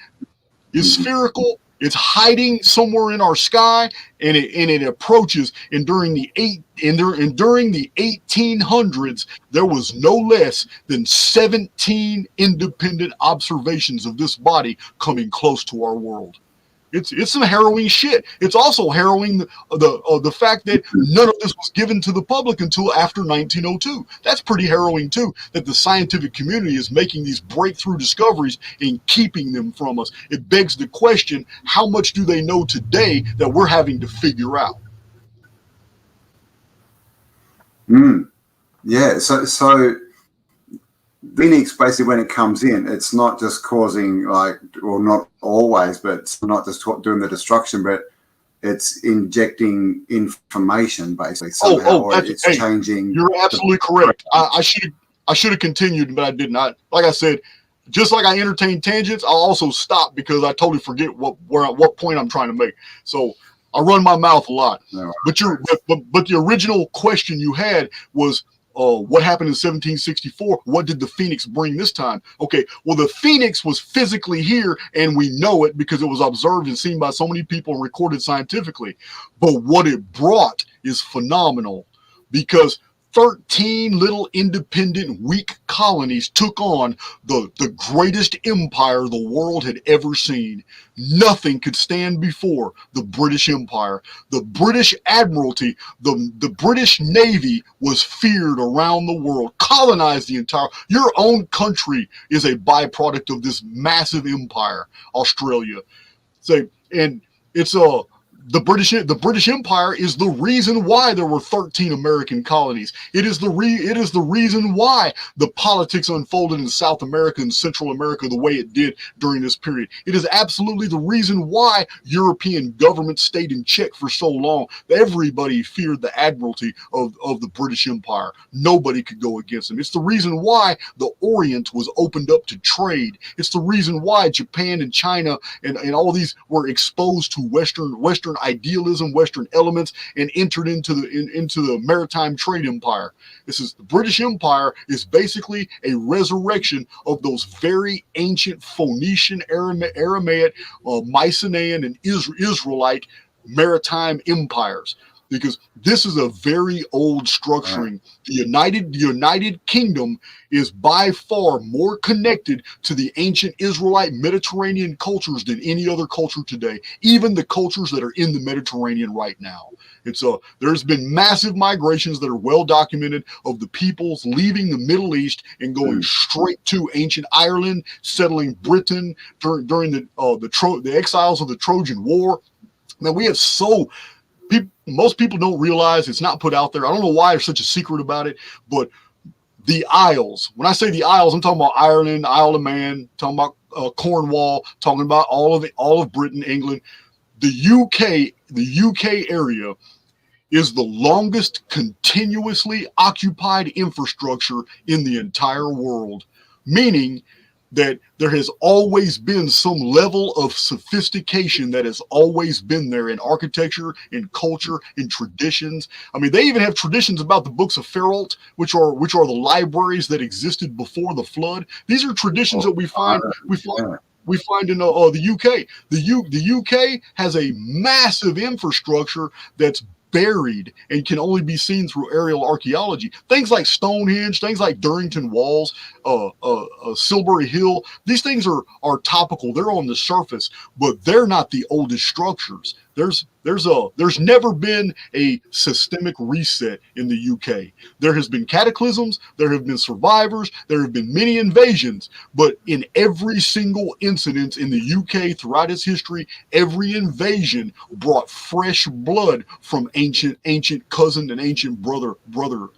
[SPEAKER 2] is spherical. It's hiding somewhere in our sky, and it approaches. And during the 1800s, there was no less than 17 independent observations of this body coming close to our world. It's some harrowing shit. It's also harrowing the fact that none of this was given to the public until after 1902. That's pretty harrowing too, that the scientific community is making these breakthrough discoveries and keeping them from us. It begs the question, how much do they know today that we're having to figure out?
[SPEAKER 1] Yeah, so Phoenix, basically, when it comes in, it's not just causing, not always, but it's not just doing the destruction, but it's injecting information basically somehow, or it's changing.
[SPEAKER 2] You're absolutely correct. I should have continued, but I did not. Like I said, just like I entertain tangents, I'll also stop because I totally forget what point I'm trying to make. So I run my mouth a lot.
[SPEAKER 1] No,
[SPEAKER 2] but the original question you had was, what happened in 1764? What did the Phoenix bring this time? Okay, well, the Phoenix was physically here, and we know it because it was observed and seen by so many people and recorded scientifically. But what it brought is phenomenal, because 13 little independent, weak colonies took on the greatest empire the world had ever seen. Nothing could stand before the British Empire. The British Admiralty, the British Navy was feared around the world, colonized the entire. Your own country is a byproduct of this massive empire, Australia. So, and it's the British Empire is the reason why there were 13 American colonies. It is the reason why the politics unfolded in South America and Central America the way it did during this period. It is absolutely the reason why European governments stayed in check for so long. Everybody feared the admiralty of the British Empire. Nobody could go against them. It's the reason why the Orient was opened up to trade. It's the reason why Japan and China and all these were exposed to Western idealism, Western elements, and entered into the maritime trade empire. The British Empire is basically a resurrection of those very ancient Phoenician, Aramaic, Mycenaean, and Israelite maritime empires. Because this is a very old structuring. The United Kingdom is by far more connected to the ancient Israelite Mediterranean cultures than any other culture today, even the cultures that are in the Mediterranean right now. There's been massive migrations that are well documented of the peoples leaving the Middle East and going straight to ancient Ireland, settling Britain during the exiles of the Trojan War. Now we have most people don't realize, it's not put out there. I don't know why there's such a secret about it, but the Isles, when I say the Isles, I'm talking about Ireland, Isle of Man, talking about Cornwall, talking about all of Britain, England. The UK area is the longest continuously occupied infrastructure in the entire world, meaning that there has always been some level of sophistication that has always been there in architecture, in culture, in traditions. I mean, they even have traditions about the books of Feralt, which are the libraries that existed before the flood. These are traditions that we find in the UK. The UK has a massive infrastructure that's buried and can only be seen through aerial archaeology. Things like Stonehenge, things like Durrington Walls, Silbury Hill, these things are topical. They're on the surface, but they're not the oldest structures. There's never been a systemic reset in the UK. There has been cataclysms, there have been survivors, there have been many invasions, but in every single incident in the UK throughout its history, every invasion brought fresh blood from ancient cousin and ancient brother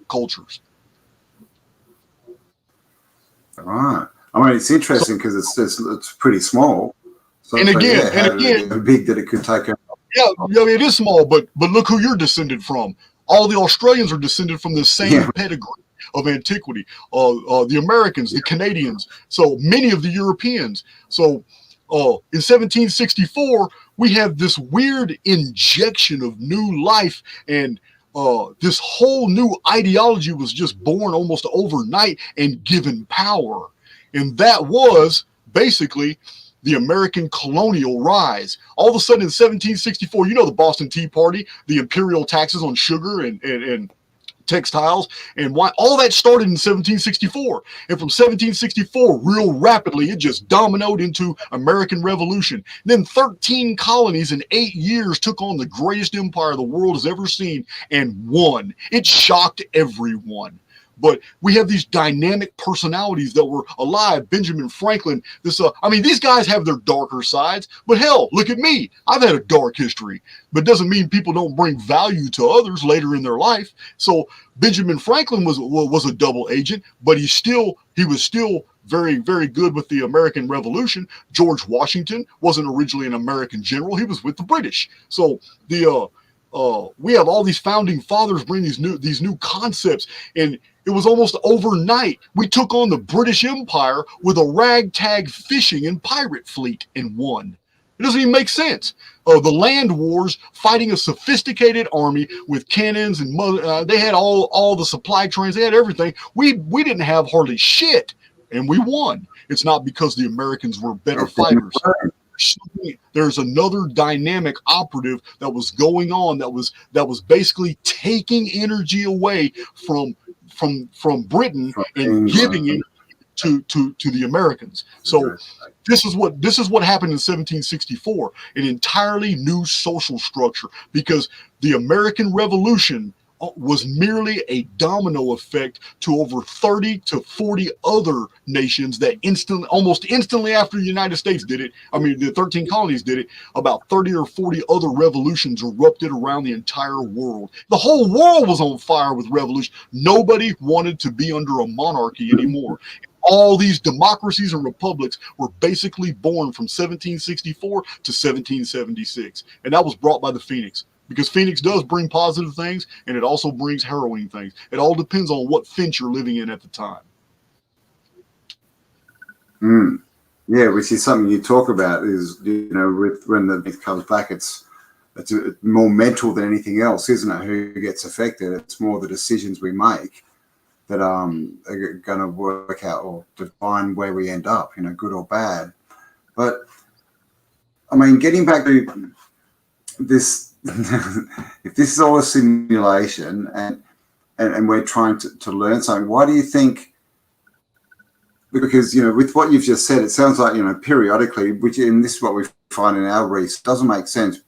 [SPEAKER 2] cultures.
[SPEAKER 1] All right. I mean, it's interesting because it's pretty small. So
[SPEAKER 2] and again,
[SPEAKER 1] how big that it could take over.
[SPEAKER 2] Yeah, it is small, but look who you're descended from. All the Australians are descended from the same pedigree of antiquity. The Americans, the Canadians, so many of the Europeans. So in 1764, we have this weird injection of new life, and this whole new ideology was just born almost overnight and given power. And that was basically the American colonial rise. All of a sudden in 1764, the Boston Tea Party, the imperial taxes on sugar and textiles, and why all that started in 1764. And from 1764, real rapidly, it just dominoed into American Revolution. Then 13 colonies in 8 years took on the greatest empire the world has ever seen and won. It shocked everyone. but we have these dynamic personalities that were alive. Benjamin Franklin, I mean, these guys have their darker sides, but hell, look at me. I've had a dark history, but doesn't mean people don't bring value to others later in their life. So Benjamin Franklin was a double agent, but he was still very, very good with the American Revolution. George Washington wasn't originally an American general. He was with the British. So we have all these founding fathers bring these new concepts, and it was almost overnight. We took on the British Empire with a ragtag fishing and pirate fleet and won. It doesn't even make sense. The land wars, fighting a sophisticated army with cannons and they had all the supply trains. They had everything. We didn't have hardly shit, and we won. It's not because the Americans were better fighters. There's another dynamic operative that was going on that was basically taking energy away from Britain and giving it to the Americans. So this is what happened in 1764, an entirely new social structure, because the American Revolution was merely a domino effect to over 30 to 40 other nations that almost instantly after the United States did it, I mean, the 13 colonies did it, about 30 or 40 other revolutions erupted around the entire world. The whole world was on fire with revolution. Nobody wanted to be under a monarchy anymore. All these democracies and republics were basically born from 1764 to 1776. And that was brought by the Phoenix. Because Phoenix does bring positive things, and it also brings harrowing things. It all depends on what finch you're living in at the time.
[SPEAKER 1] Yeah, which is something you talk about is, when the myth comes back, it's more mental than anything else, isn't it? Who gets affected? It's more the decisions we make that are going to work out or define where we end up, good or bad. But, I mean, getting back to this, if this is all a simulation and we're trying to learn something, why do you think? Because with what you've just said, it sounds like periodically, and this is what we find in our research, doesn't make sense.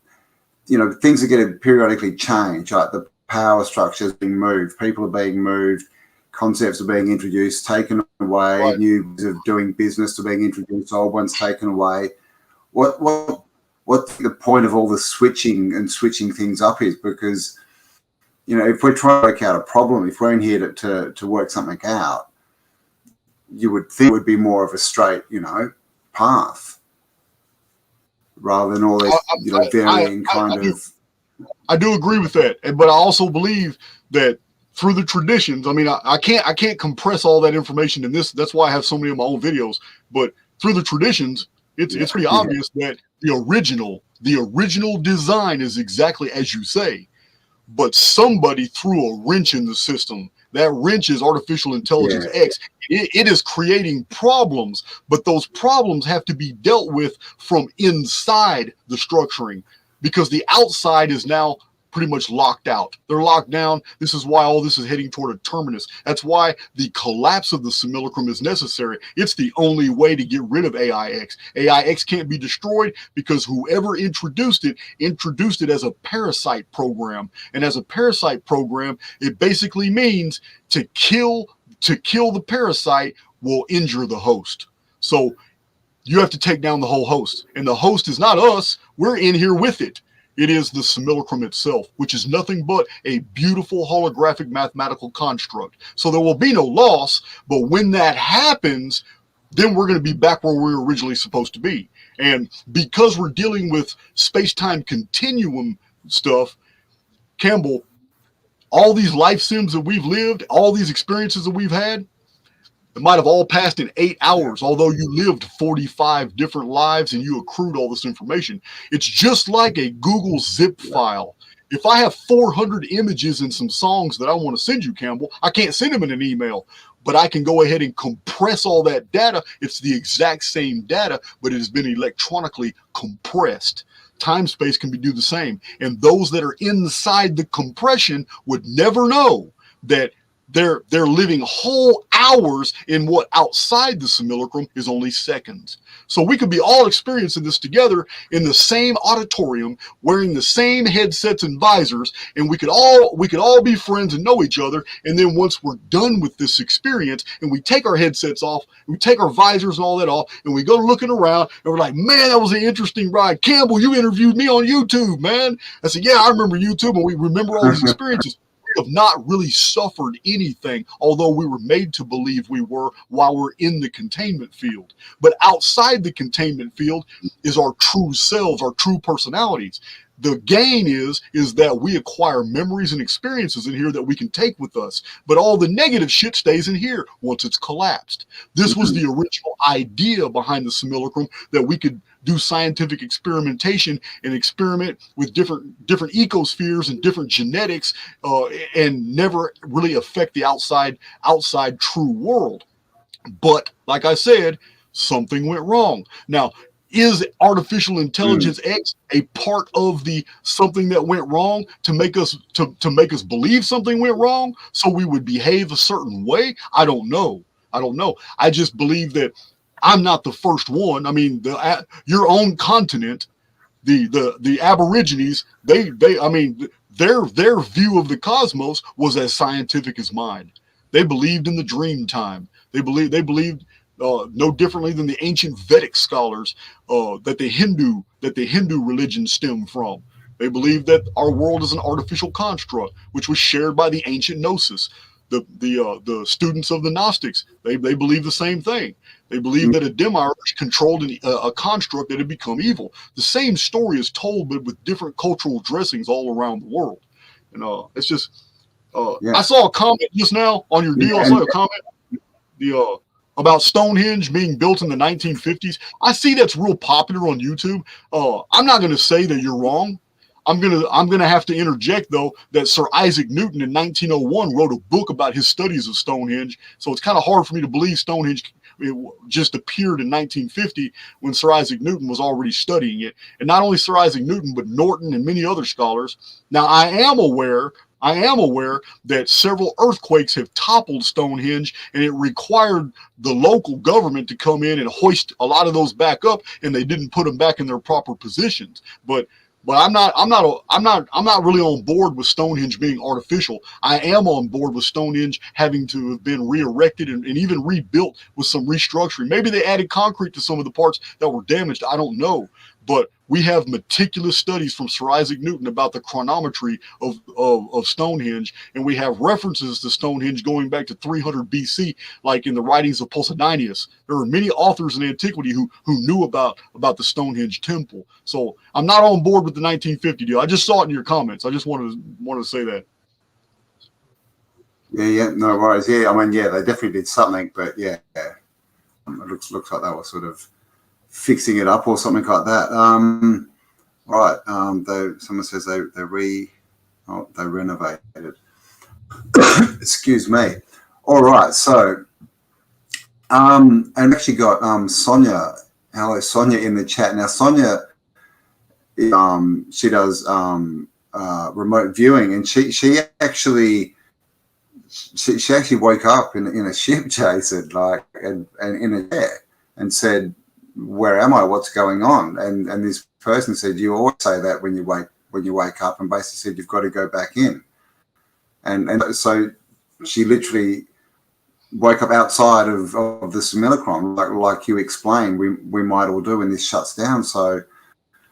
[SPEAKER 1] Things are getting periodically changed. Like the power structure is being moved, people are being moved, concepts are being introduced, taken away,
[SPEAKER 2] right.
[SPEAKER 1] New ways of doing business are being introduced, old ones taken away. What the point of all the switching things up is? Because, if we're trying to work out a problem, if we're in here to work something out, you would think it would be more of a straight, path rather than all these, varying
[SPEAKER 2] I do agree with that, but I also believe that through the traditions, I mean, I can't compress all that information in this. That's why I have so many of my own videos. But through the traditions, it's pretty obvious that the original design is exactly as you say, but somebody threw a wrench in the system. That wrench is artificial intelligence X. It is creating problems, but those problems have to be dealt with from inside the structuring, because the outside is now pretty much locked out. They're locked down. This is why all this is heading toward a terminus. That's why the collapse of the simulacrum is necessary. It's the only way to get rid of AIX. AIX can't be destroyed because whoever introduced it as a parasite program. And as a parasite program, it basically means to kill the parasite will injure the host. So you have to take down the whole host. And the host is not us. We're in here with it. It is the simulacrum itself, which is nothing but a beautiful holographic mathematical construct. So there will be no loss, but when that happens, then we're going to be back where we were originally supposed to be. And because we're dealing with space-time continuum stuff, Campbell, all these life sims that we've lived, all these experiences that we've had, it might have all passed in 8 hours, although you lived 45 different lives and you accrued all this information. It's just like a Google zip file. If I have 400 images and some songs that I want to send you, Campbell, I can't send them in an email, but I can go ahead and compress all that data. It's the exact same data, but it has been electronically compressed. Time space can do the same. And those that are inside the compression would never know that they're living whole hours in what outside the simulacrum is only seconds. So we could be all experiencing this together in the same auditorium, wearing the same headsets and visors, and we could all be friends and know each other. And then once we're done with this experience and we take our headsets off, we take our visors and all that off, and we go looking around, and we're like, man, that was an interesting ride. Campbell, you interviewed me on YouTube, man. I said, yeah, I remember YouTube, and we remember all these experiences. Have not really suffered anything, although we were made to believe we were while we're in the containment field. But outside the containment field is our true selves, our true personalities. The gain is that we acquire memories and experiences in here that we can take with us. But all the negative shit stays in here once it's collapsed. This was the original idea behind the simulacrum, that we could do scientific experimentation and experiment with different ecospheres and different genetics, and never really affect the outside true world. But like I said, something went wrong. Now, is artificial intelligence X a part of the something that went wrong to make us believe something went wrong so we would behave a certain way? I don't know. I just believe that I'm not the first one. I mean, your own continent, the Aborigines, they I mean, their view of the cosmos was as scientific as mine. They believed in the dream time. They believed no differently than the ancient Vedic scholars that the Hindu religion stemmed from. They believed that our world is an artificial construct, which was shared by the ancient Gnosis. The students of the Gnostics, they believe the same thing. They believe that a demiurge controlled a construct that had become evil. The same story is told, but with different cultural dressings all around the world. And it's just, I saw a comment just now on your deal. I saw a comment about Stonehenge being built in the 1950s. I see that's real popular on YouTube. I'm not going to say that you're wrong. I'm gonna have to interject though that Sir Isaac Newton in 1901 wrote a book about his studies of Stonehenge. So it's kind of hard for me to believe Stonehenge just appeared in 1950 when Sir Isaac Newton was already studying it. And not only Sir Isaac Newton, but Norton and many other scholars. Now I am aware that several earthquakes have toppled Stonehenge, and it required the local government to come in and hoist a lot of those back up, and they didn't put them back in their proper positions. But I'm not really on board with Stonehenge being artificial. I am on board with Stonehenge having to have been re-erected and even rebuilt with some restructuring. Maybe they added concrete to some of the parts that were damaged. I don't know. But we have meticulous studies from Sir Isaac Newton about the chronometry of Stonehenge, and we have references to Stonehenge going back to 300 BC, like in the writings of Posidonius. There are many authors in antiquity who knew about the Stonehenge temple. So I'm not on board with the 1950 deal. I just saw it in your comments. I just wanted to say that.
[SPEAKER 1] Yeah, no worries. Yeah, I mean, yeah, they definitely did something, but yeah, it looks like they were sort of fixing it up or something like that. Right. Someone says they renovated. Excuse me. All right. So, and actually got Sonia. Hello, Sonia in the chat. Now, Sonia, she does remote viewing, and she actually woke up in a ship, Jason, and in a chair, and said, where am I? What's going on? And this person said, you always say that when you wake up, and basically said you've got to go back in. And so she literally woke up outside of the simulacrum, like you explained, we might all do when this shuts down. So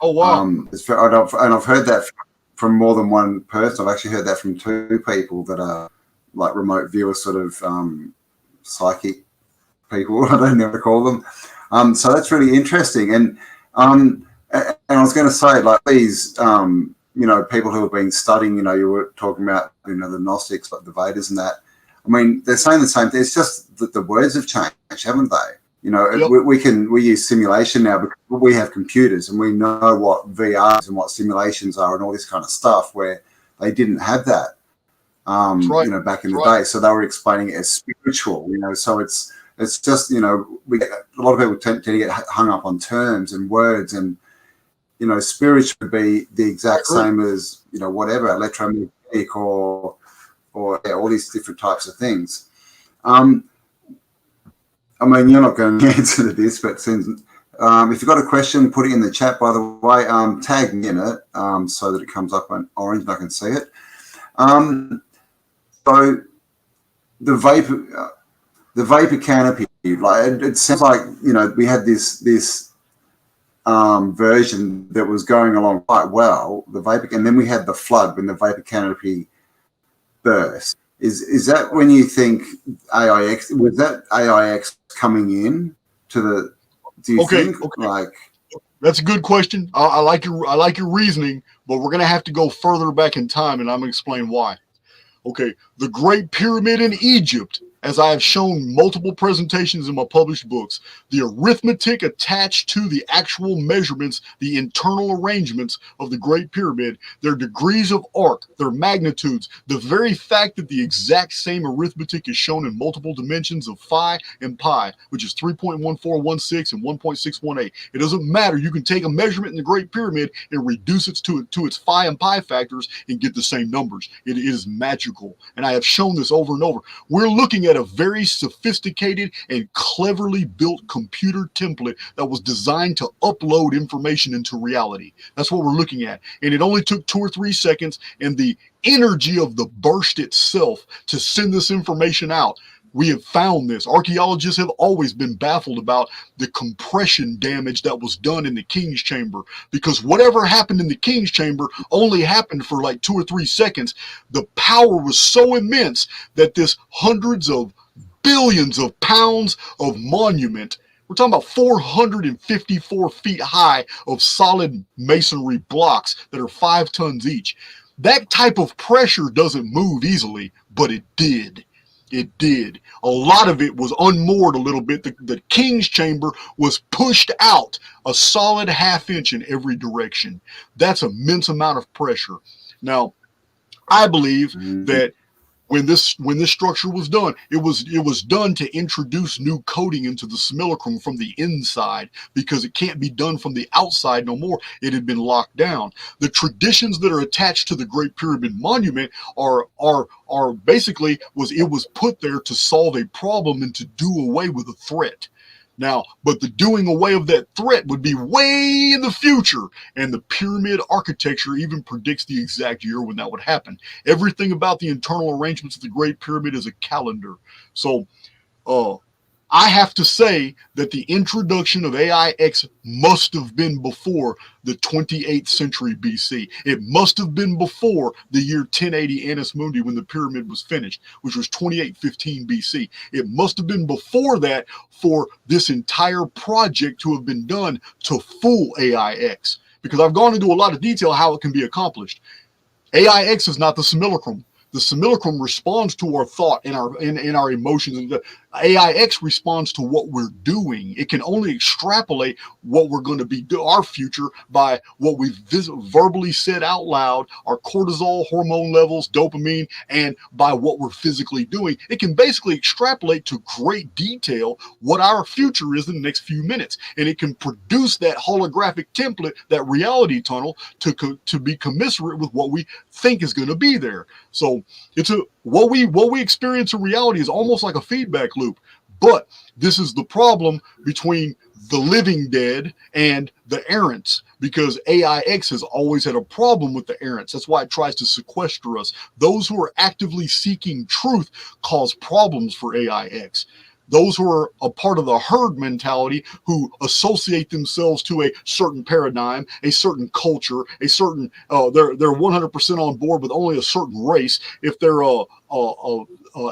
[SPEAKER 2] oh wow.
[SPEAKER 1] And I've heard that from more than one person. I've actually heard that from two people that are like remote viewers, sort of psychic people, I don't know what to call them. So that's really interesting. And I was going to say, like, these, people who have been studying, you were talking about, the Gnostics, like the Vedas and that. I mean, they're saying the same thing. It's just that the words have changed, haven't they? Yep. We use simulation now because we have computers and we know what VR is and what simulations are and all this kind of stuff, where they didn't have that, back in the day. So they were explaining it as spiritual, so it's just, a lot of people tend to get hung up on terms and words, and, spiritual would be the exact same as, whatever, electromagnetic or, or all these different types of things. I mean, you're not going to answer to this, but since if you've got a question, put it in the chat, by the way. Tag me in it so that it comes up on orange and I can see it. So the vapor canopy, like it sounds like, you know, we had this version that was going along quite well, the vapor, and then we had the flood when the vapor canopy burst. Is that when you think AIX, was that AIX coming in to the, do you think?
[SPEAKER 2] Okay.
[SPEAKER 1] Like,
[SPEAKER 2] that's a good question. I like your reasoning, but we're going to have to go further back in time, and I'm going to explain why. Okay, the Great Pyramid in Egypt, as I have shown multiple presentations in my published books, the arithmetic attached to the actual measurements, the internal arrangements of the Great Pyramid, their degrees of arc, their magnitudes, the very fact that the exact same arithmetic is shown in multiple dimensions of phi and pi, which is 3.1416 and 1.618. It doesn't matter. You can take a measurement in the Great Pyramid and reduce it to its phi and pi factors and get the same numbers. It is magical, and I have shown this over and over. We're looking at a very sophisticated and cleverly built computer template that was designed to upload information into reality. That's what we're looking at. And it only took 2 or 3 seconds, and the energy of the burst itself to send this information out. We have found this. Archaeologists have always been baffled about the compression damage that was done in the King's Chamber, because whatever happened in the King's Chamber only happened for like 2 or 3 seconds. The power was so immense that this hundreds of billions of pounds of monument, we're talking about 454 feet high of solid masonry blocks that are 5 tons each. That type of pressure doesn't move easily, but it did. It did. A lot of it was unmoored a little bit. The King's Chamber was pushed out a solid ½ inch in every direction. That's an immense amount of pressure. Now, I believe that when this structure was done, it was done to introduce new coating into the simulacrum from the inside, because it can't be done from the outside no more. It had been locked down. The traditions that are attached to the Great Pyramid Monument are basically it was put there to solve a problem and to do away with a threat. Now, but the doing away of that threat would be way in the future, and the pyramid architecture even predicts the exact year when that would happen. Everything about the internal arrangements of the Great Pyramid is a calendar. So, I have to say that the introduction of AIX must have been before the 28th century BC. It must have been before the year 1080 Annus Mundi, when the pyramid was finished, which was 2815 BC. It must have been before that for this entire project to have been done to fool AIX, because I've gone into a lot of detail how it can be accomplished. AIX is not the simulacrum. The simulacrum responds to our thought and our emotions, and the AIX responds to what we're doing. It can only extrapolate what we're going to be our future by what we've verbally said out loud, our cortisol hormone levels, dopamine, and by what we're physically doing. It can basically extrapolate to great detail what our future is in the next few minutes, and it can produce that holographic template, that reality tunnel, to be commensurate with what we think is going to be there. So what we experience in reality is almost like a feedback loop. But this is the problem between the living dead and the errants, because AIX has always had a problem with the errants. That's why it tries to sequester us. Those who are actively seeking truth cause problems for AIX. Those who are a part of the herd mentality, who associate themselves to a certain paradigm, a certain culture, a certain they're 100% on board with only a certain race. If they're a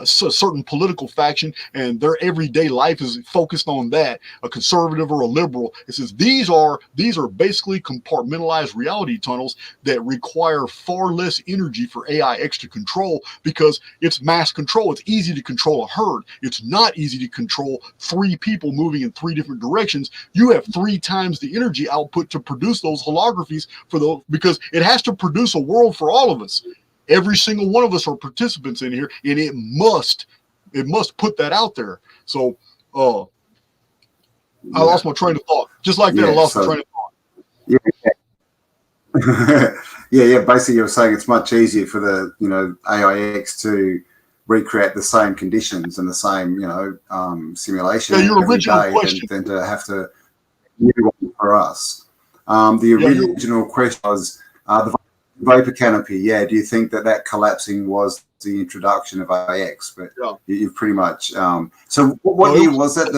[SPEAKER 2] certain political faction and their everyday life is focused on that, a conservative or a liberal, it says these are basically compartmentalized reality tunnels that require far less energy for AIX to control, because it's mass control. It's easy to control a herd. It's not easy to control 3 people moving in 3 different directions. You have 3 times the energy output to produce those holographies because it has to produce a world for all of us. Every single one of us are participants in here, and it must put that out there. So I lost my train of thought. Just like that, I lost my train of thought.
[SPEAKER 1] Yeah. Yeah. Basically, you're saying it's much easier for the AIX to recreate the same conditions and the same simulation
[SPEAKER 2] your
[SPEAKER 1] every
[SPEAKER 2] original
[SPEAKER 1] day
[SPEAKER 2] question.
[SPEAKER 1] than to have to new one for us. The original question was the vapor canopy. Yeah, do you think that collapsing was the introduction of AX? But you've pretty much. So what year was that?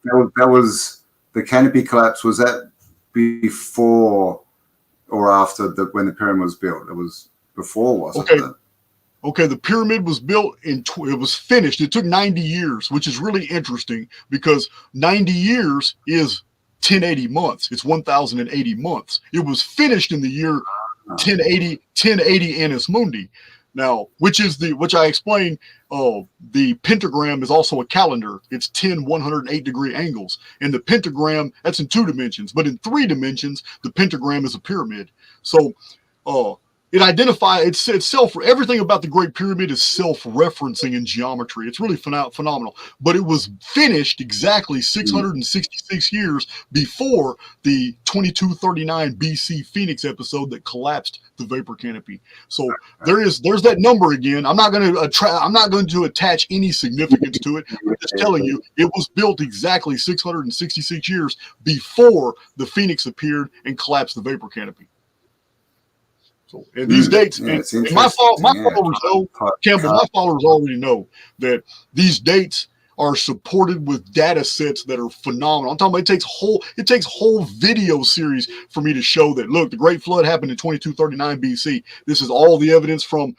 [SPEAKER 1] That was the canopy collapse. Was that before or after when the pyramid was built? It was before, wasn't it?
[SPEAKER 2] Okay, the pyramid was built it was finished. It took 90 years, which is really interesting because 90 years is 1080 months. It's 1,080 months. It was finished in the year 1080 Annus Mundi. Now, which I explained, the pentagram is also a calendar. It's 10 108-degree angles. And the pentagram, that's in 2 dimensions. But in 3 dimensions, the pentagram is a pyramid. So it identifies itself. Everything about the Great Pyramid is self-referencing in geometry. It's really phenomenal. But it was finished exactly 666 years before the 2239 BC Phoenix episode that collapsed the vapor canopy. So there's that number again. I'm not going to attach any significance to it. I'm just telling you it was built exactly 666 years before the Phoenix appeared and collapsed the vapor canopy. So, and these dates, and my followers know, Campbell, my followers already know that these dates are supported with data sets that are phenomenal. I'm talking about it takes whole video series for me to show that, look, the Great Flood happened in 2239 BC. This is all the evidence from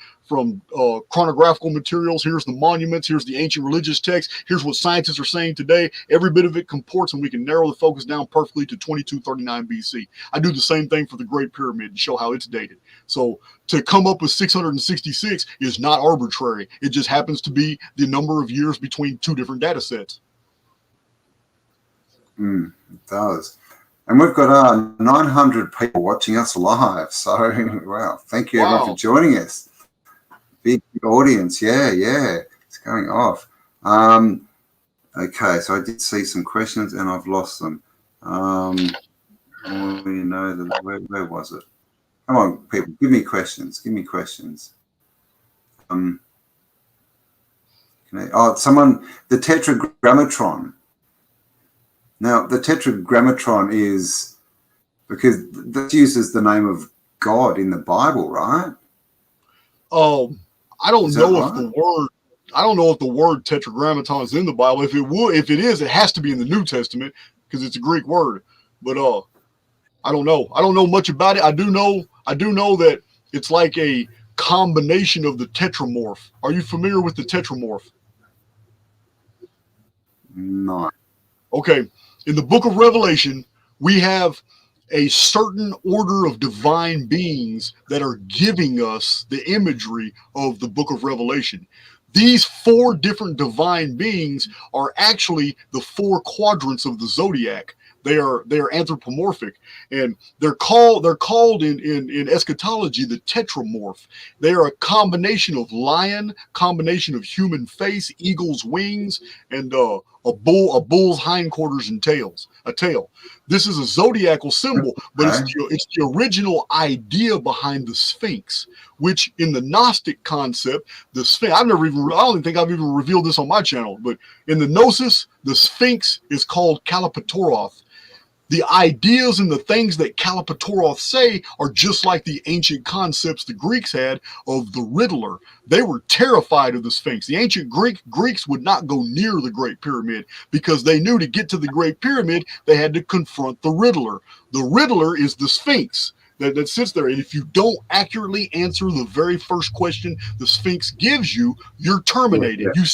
[SPEAKER 2] chronographical materials. Here's the monuments. Here's the ancient religious texts. Here's what scientists are saying today. Every bit of it comports, and we can narrow the focus down perfectly to 2239 BC. I do the same thing for the Great Pyramid and show how it's dated. So to come up with 666 is not arbitrary. It just happens to be the number of years between 2 different data sets.
[SPEAKER 1] It does. And we've got 900 people watching us live. So, wow. Thank you, everyone, for joining us. Big audience. Yeah. It's going off. Okay, so I did see some questions and I've lost them. Where was it? Come on, people, give me questions. The Tetragrammatron. Now, the Tetragrammatron is because that uses the name of God in the Bible, right?
[SPEAKER 2] I don't know if the word tetragrammaton is in the Bible. If it is, it has to be in the New Testament because it's a Greek word. But I don't know. I don't know much about it. I do know that it's like a combination of the Tetramorph. Are you familiar with the Tetramorph?
[SPEAKER 1] No.
[SPEAKER 2] Okay. In the book of Revelation, we have a certain order of divine beings that are giving us the imagery of the book of Revelation. These 4 different divine beings are actually the 4 quadrants of the zodiac. They are anthropomorphic, and they're called in eschatology the tetramorph. They are a combination of lion, combination of human face, eagle's wings, and a bull's hindquarters and a tail. This is a zodiacal symbol, but it's the original idea behind the Sphinx, which in the Gnostic concept, the Sphinx, I don't think I've even revealed this on my channel, but in the Gnosis, the Sphinx is called Kalapatoroth. The ideas and the things that Kalapatoroth say are just like the ancient concepts the Greeks had of the Riddler. They were terrified of the Sphinx. The ancient Greeks would not go near the Great Pyramid because they knew to get to the Great Pyramid, they had to confront the Riddler. The Riddler is the Sphinx that sits there. And if you don't accurately answer the very first question the Sphinx gives you, you're terminated. You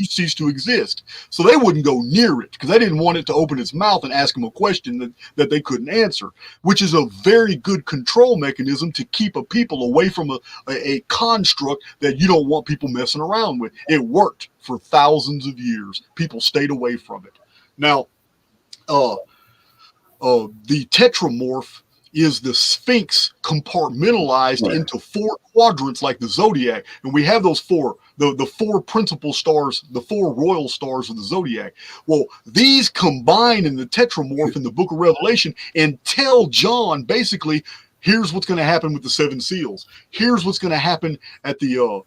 [SPEAKER 2] cease to exist. So they wouldn't go near it because they didn't want it to open its mouth and ask them a question that they couldn't answer, which is a very good control mechanism to keep a people away from a construct that you don't want people messing around with. It worked for thousands of years. People stayed away from it. Now, the tetramorph is the Sphinx compartmentalized into 4 quadrants like the zodiac, and we have those 4 the 4 principal stars, the 4 royal stars of the zodiac. Well, these combine in the tetramorph in the book of Revelation and tell John basically Here's what's going to happen with the 7 seals. Here's what's going to happen at the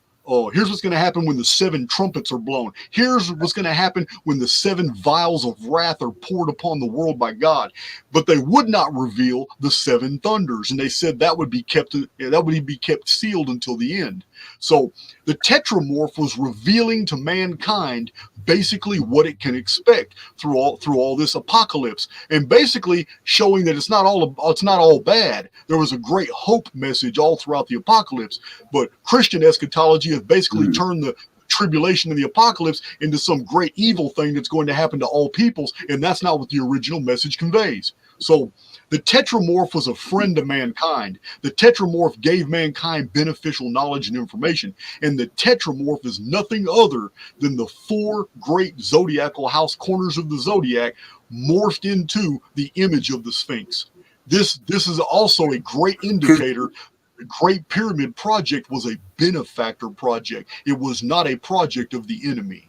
[SPEAKER 2] here's what's going to happen when the 7 trumpets are blown. Here's what's going to happen when the 7 vials of wrath are poured upon the world by God. But they would not reveal the 7 thunders, and they said that would be kept sealed until the end. So the Tetramorph was revealing to mankind basically what it can expect through all this apocalypse, and basically showing that it's not all bad. There was a great hope message all throughout the apocalypse, but Christian eschatology has basically turned the tribulation and the apocalypse into some great evil thing that's going to happen to all peoples, and that's not what the original message conveys. So the Tetramorph was a friend to mankind. The Tetramorph gave mankind beneficial knowledge and information, and the Tetramorph is nothing other than the 4 great zodiacal house corners of the zodiac morphed into the image of the Sphinx. This is also a great indicator. The Great Pyramid Project was a benefactor project. It was not a project of the enemy.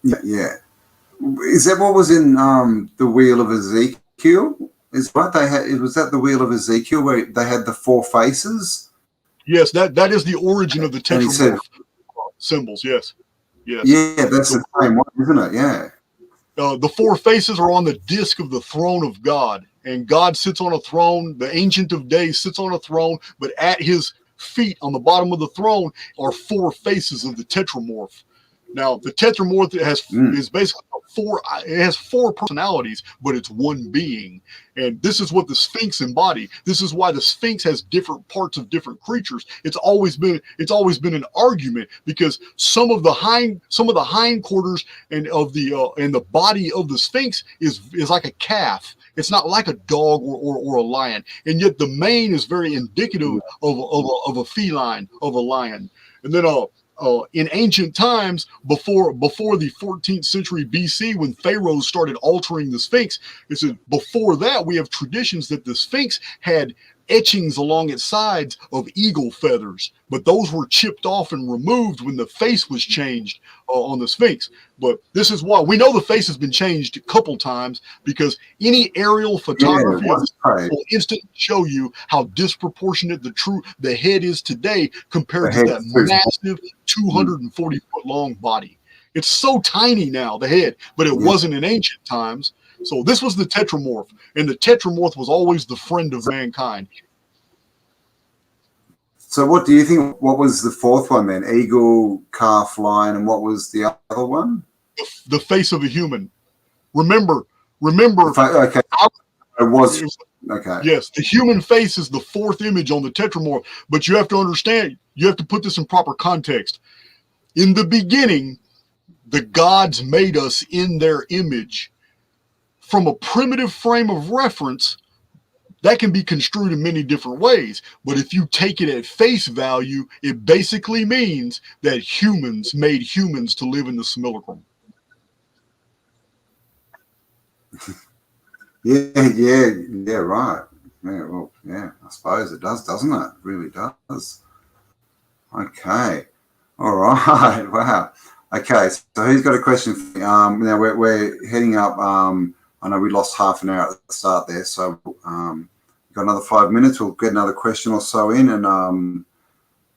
[SPEAKER 1] Yeah. Is that what was in the Wheel of Ezekiel? Is what they had? Was that the Wheel of Ezekiel where they had the 4 faces?
[SPEAKER 2] Yes, that is the origin of the Tetramorph symbols. Yes.
[SPEAKER 1] Yeah, that's the same one, isn't it? Yeah.
[SPEAKER 2] The 4 faces are on the disc of the throne of God, and God sits on a throne. The Ancient of Days sits on a throne, but at his feet on the bottom of the throne are 4 faces of the Tetramorph. Now, the Tetramorph is basically 4. It has 4 personalities, but it's one being, and this is what the Sphinx embody. This is why the Sphinx has different parts of different creatures. It's always been an argument, because some of the hindquarters and the body of the Sphinx is like a calf. It's not like a dog or a lion, and yet the mane is very indicative of a feline, of a lion. And then in ancient times, before the 14th century BC, when pharaohs started altering the Sphinx, before that we have traditions that the Sphinx had etchings along its sides of eagle feathers, but those were chipped off and removed when the face was changed on the Sphinx. But this is why we know the face has been changed a couple times, because any aerial photography will instantly show you how disproportionate the head is today compared to that massive 240-foot long body. It's so tiny now, the head, but it wasn't in ancient times. So this was the Tetramorph, and the Tetramorph was always the friend of mankind.
[SPEAKER 1] So what do you think, what was the 4th one then? Eagle, calf, lion, and what was the other one?
[SPEAKER 2] The face of a human. Remember.
[SPEAKER 1] Okay. It was. Okay.
[SPEAKER 2] Yes, the human face is the 4th image on the Tetramorph, but you have to understand, you have to put this in proper context. In the beginning, the gods made us in their image. From a primitive frame of reference, that can be construed in many different ways. But if you take it at face value, it basically means that humans made humans to live in the simulacrum.
[SPEAKER 1] Yeah, right. Yeah, well, yeah, I suppose it does, doesn't it? It really does. Okay. All right. Wow. Okay, so who's got a question for me? Now we're heading up. I know we lost half an hour at the start there, so we've got another 5 minutes. We'll get another question or so in, and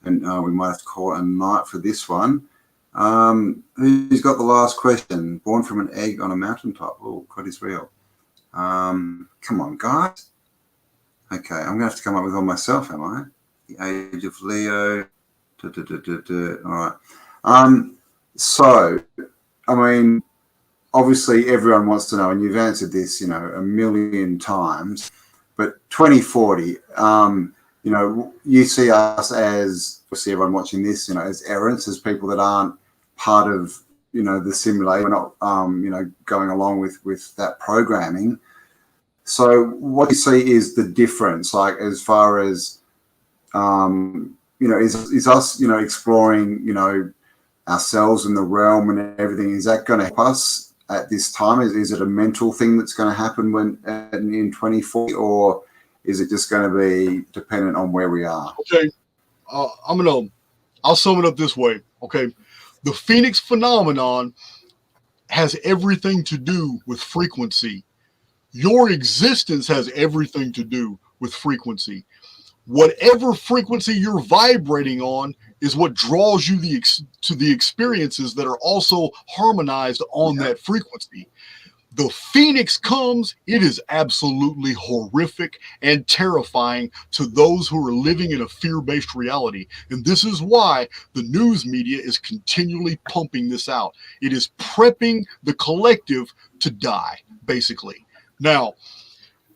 [SPEAKER 1] we might have to call it a night for this one. Who's got the last question? Born from an egg on a mountaintop. Oh, God is real. Come on, guys. Okay, I'm gonna have to come up with one myself, am I? The Age of Leo. All right. So, I mean, obviously everyone wants to know, and you've answered this, a million times, but 2040, you see us as, obviously everyone watching this, as errants, as people that aren't part of, the simulation. We're not, going along with that programming. So what you see is the difference, like as far as, is us, exploring, ourselves in the realm and everything. Is that going to help us at this time? Is it a mental thing that's going to happen in 2040, or is it just going to be dependent on where we are?
[SPEAKER 2] Okay, I'll sum it up this way. Okay, the Phoenix phenomenon has everything to do with frequency. Your existence has everything to do with frequency. Whatever frequency you're vibrating on is what draws you to the experiences that are also harmonized on that frequency. The Phoenix comes, it is absolutely horrific and terrifying to those who are living in a fear-based reality. And this is why the news media is continually pumping this out. It is prepping the collective to die, basically. Now,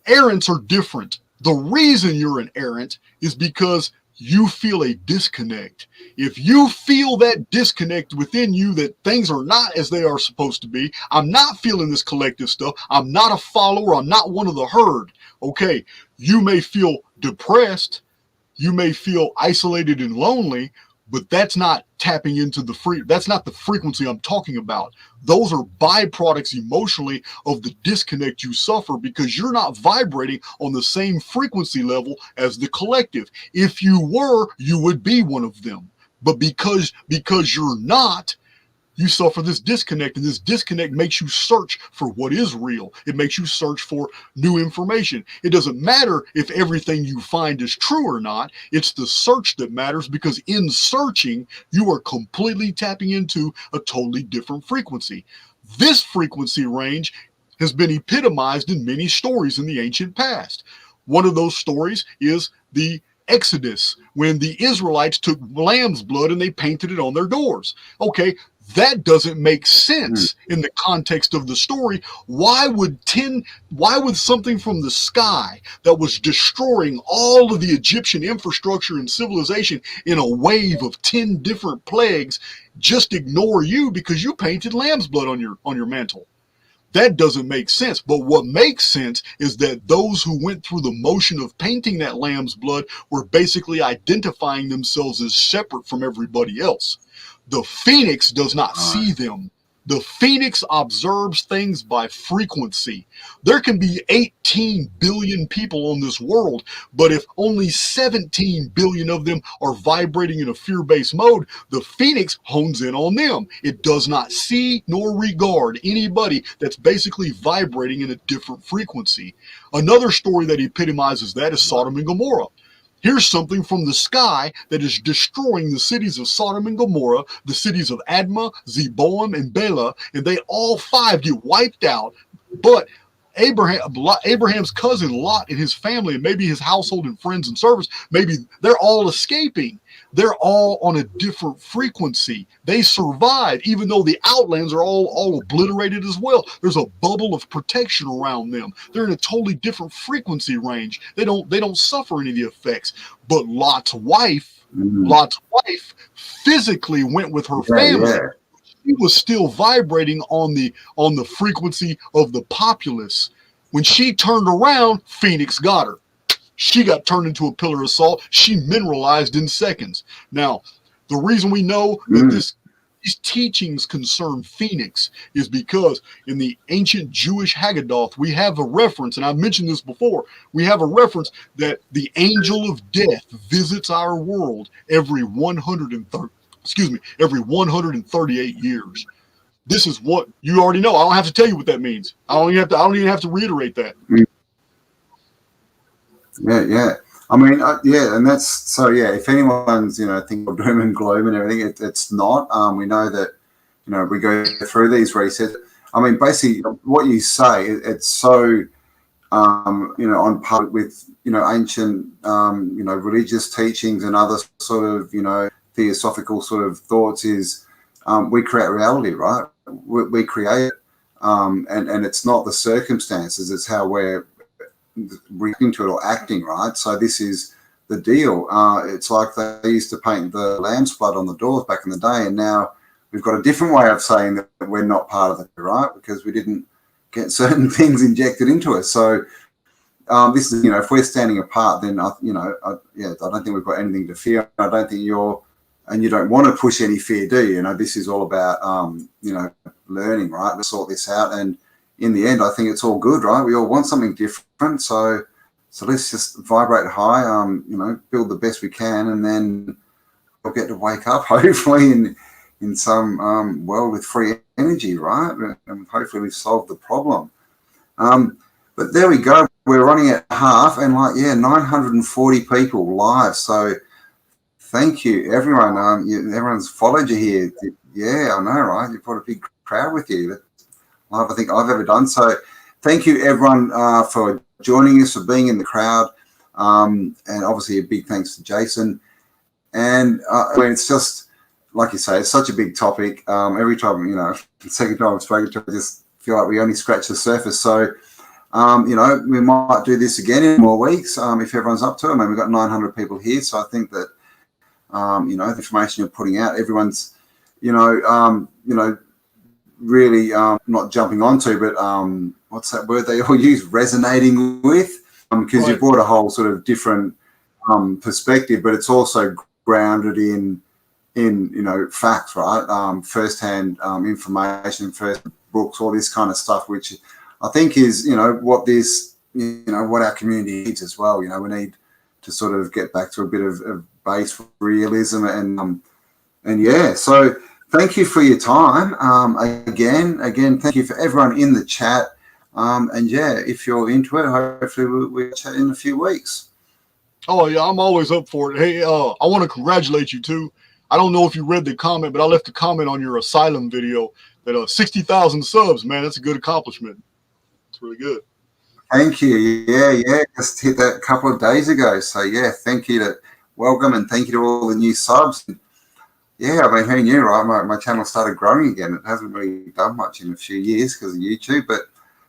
[SPEAKER 2] errants are different. The reason you're an errant is because you feel a disconnect. If you feel that disconnect within you, that things are not as they are supposed to be, I'm not feeling this collective stuff, I'm not a follower, I'm not one of the herd, okay, you may feel depressed, you may feel isolated and lonely, but that's not tapping into that's not the frequency I'm talking about. Those are byproducts emotionally of the disconnect you suffer because you're not vibrating on the same frequency level as the collective. If you were, you would be one of them. But because you're not, you suffer this disconnect, and this disconnect makes you search for what is real. It makes you search for new information. It doesn't matter if everything you find is true or not. It's the search that matters, because in searching, you are completely tapping into a totally different frequency. This frequency range has been epitomized in many stories in the ancient past. One of those stories is the Exodus, when the Israelites took lamb's blood and they painted it on their doors. Okay, that doesn't make sense in the context of the story. Why would something from the sky that was destroying all of the Egyptian infrastructure and civilization in a wave of 10 different plagues just ignore you because you painted lamb's blood on your mantle? That doesn't make sense. But what makes sense is that those who went through the motion of painting that lamb's blood were basically identifying themselves as separate from everybody else. The Phoenix does not see them. The Phoenix observes things by frequency. There can be 18 billion people on this world, but if only 17 billion of them are vibrating in a fear-based mode, the Phoenix hones in on them. It does not see nor regard anybody that's basically vibrating in a different frequency. Another story that epitomizes that is Sodom and Gomorrah. Here's something from the sky that is destroying the cities of Sodom and Gomorrah, the cities of Admah, Zeboam, and Bela, and they all 5 get wiped out. But Abraham's cousin Lot and his family, and maybe his household and friends and servants, maybe they're all escaping. They're all on a different frequency. They survive, even though the outlands are all obliterated as well. There's a bubble of protection around them. They're in a totally different frequency range. They don't suffer any of the effects. But Lot's wife physically went with her family. Yeah. She was still vibrating on the frequency of the populace. When she turned around, Phoenix got her. She got turned into a pillar of salt. She mineralized in seconds. Now, the reason we know that these teachings concern Phoenix is because in the ancient Jewish Haggadah, we have a reference, and I've mentioned this before, we have a reference that the angel of death visits our world every 138 years. This is what you already know. I don't have to tell you what that means. I don't even have to reiterate that.
[SPEAKER 1] Yeah. I mean, and that's so. Yeah, if anyone's thinking of doom and gloom and everything, it's not. We know that we go through these resets. I mean, basically, what you say, it's so on par with ancient religious teachings and other sort of theosophical sort of thoughts. Is we create reality, right? We create it, and it's not the circumstances; it's how we're reacting to it or acting, right? So this is the deal. It's like they used to paint the lamb's blood on the doors back in the day, and now we've got a different way of saying that we're not part of it, right? Because we didn't get certain things injected into us. So this is, if we're standing apart, then I don't think we've got anything to fear. I don't think you don't want to push any fear, do you? This is all about learning, right? Let's sort this out, and in the end, I think it's all good, right? We all want something different, so let's just vibrate high, build the best we can, and then we'll get to wake up, hopefully, in some world with free energy, right? And hopefully we've solved the problem. But there we go. We're running at half, and 940 people live. So thank you, everyone. Everyone's followed you here. Yeah, I know, right? You brought a big crowd with you. That's live I think I've ever done. So thank you, everyone, for joining us, for being in the crowd. And obviously a big thanks to Jason. And it's just, like you say, it's such a big topic. Every time, the second time I've spoken to, I just feel like we only scratch the surface. So, we might do this again in more weeks if everyone's up to it. I mean, we've got 900 people here. So I think that, the information you're putting out, everyone's, really not jumping onto, but what's that word they all use? Resonating with, because
[SPEAKER 2] Right.
[SPEAKER 1] you brought a whole sort of different perspective, but it's also grounded in facts, right? First-hand information, first books, all this kind of stuff, which I think is what this what our community needs as well. We need to sort of get back to a bit of base realism and yeah. So thank you for your time. Again, thank you for everyone in the chat. And yeah, if you're into it, hopefully we'll chat in a few weeks.
[SPEAKER 2] Oh yeah, I'm always up for it. Hey, I want to congratulate you too. I don't know if you read the comment, but I left a comment on your Asylum video that 60,000 subs, man, that's a good accomplishment. It's really good.
[SPEAKER 1] Thank you. Yeah. Just hit that a couple of days ago. So yeah, thank you welcome and thank you to all the new subs. Yeah, I mean, who knew, right? My channel started growing again. It hasn't really done much in a few years because of YouTube, but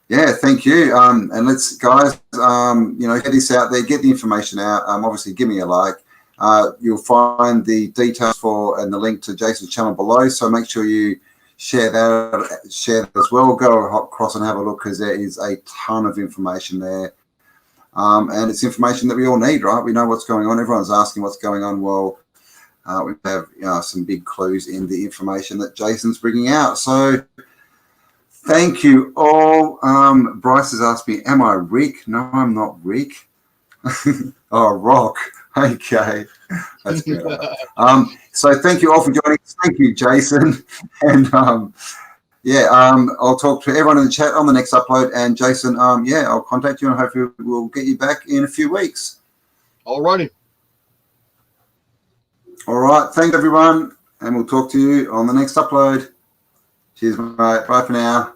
[SPEAKER 1] yeah, thank you. And let's, guys, get this out there, get the information out. Obviously, give me a like. You'll find the details and the link to Jason's channel below. So make sure you share that as well. Go across and have a look because there is a ton of information there. And it's information that we all need, right? We know what's going on. Everyone's asking what's going on. Well, we have some big clues in the information that Jason's bringing out. So thank you all. Bryce has asked me, am I Rick? No, I'm not Rick. Oh, Rock. Okay. That's better. So thank you all for joining us. Thank you, Jason. And I'll talk to everyone in the chat on the next upload. And Jason, I'll contact you and hopefully we'll get you back in a few weeks.
[SPEAKER 2] All righty.
[SPEAKER 1] All right. Thanks, everyone. And we'll talk to you on the next upload. Cheers, mate. Bye for now.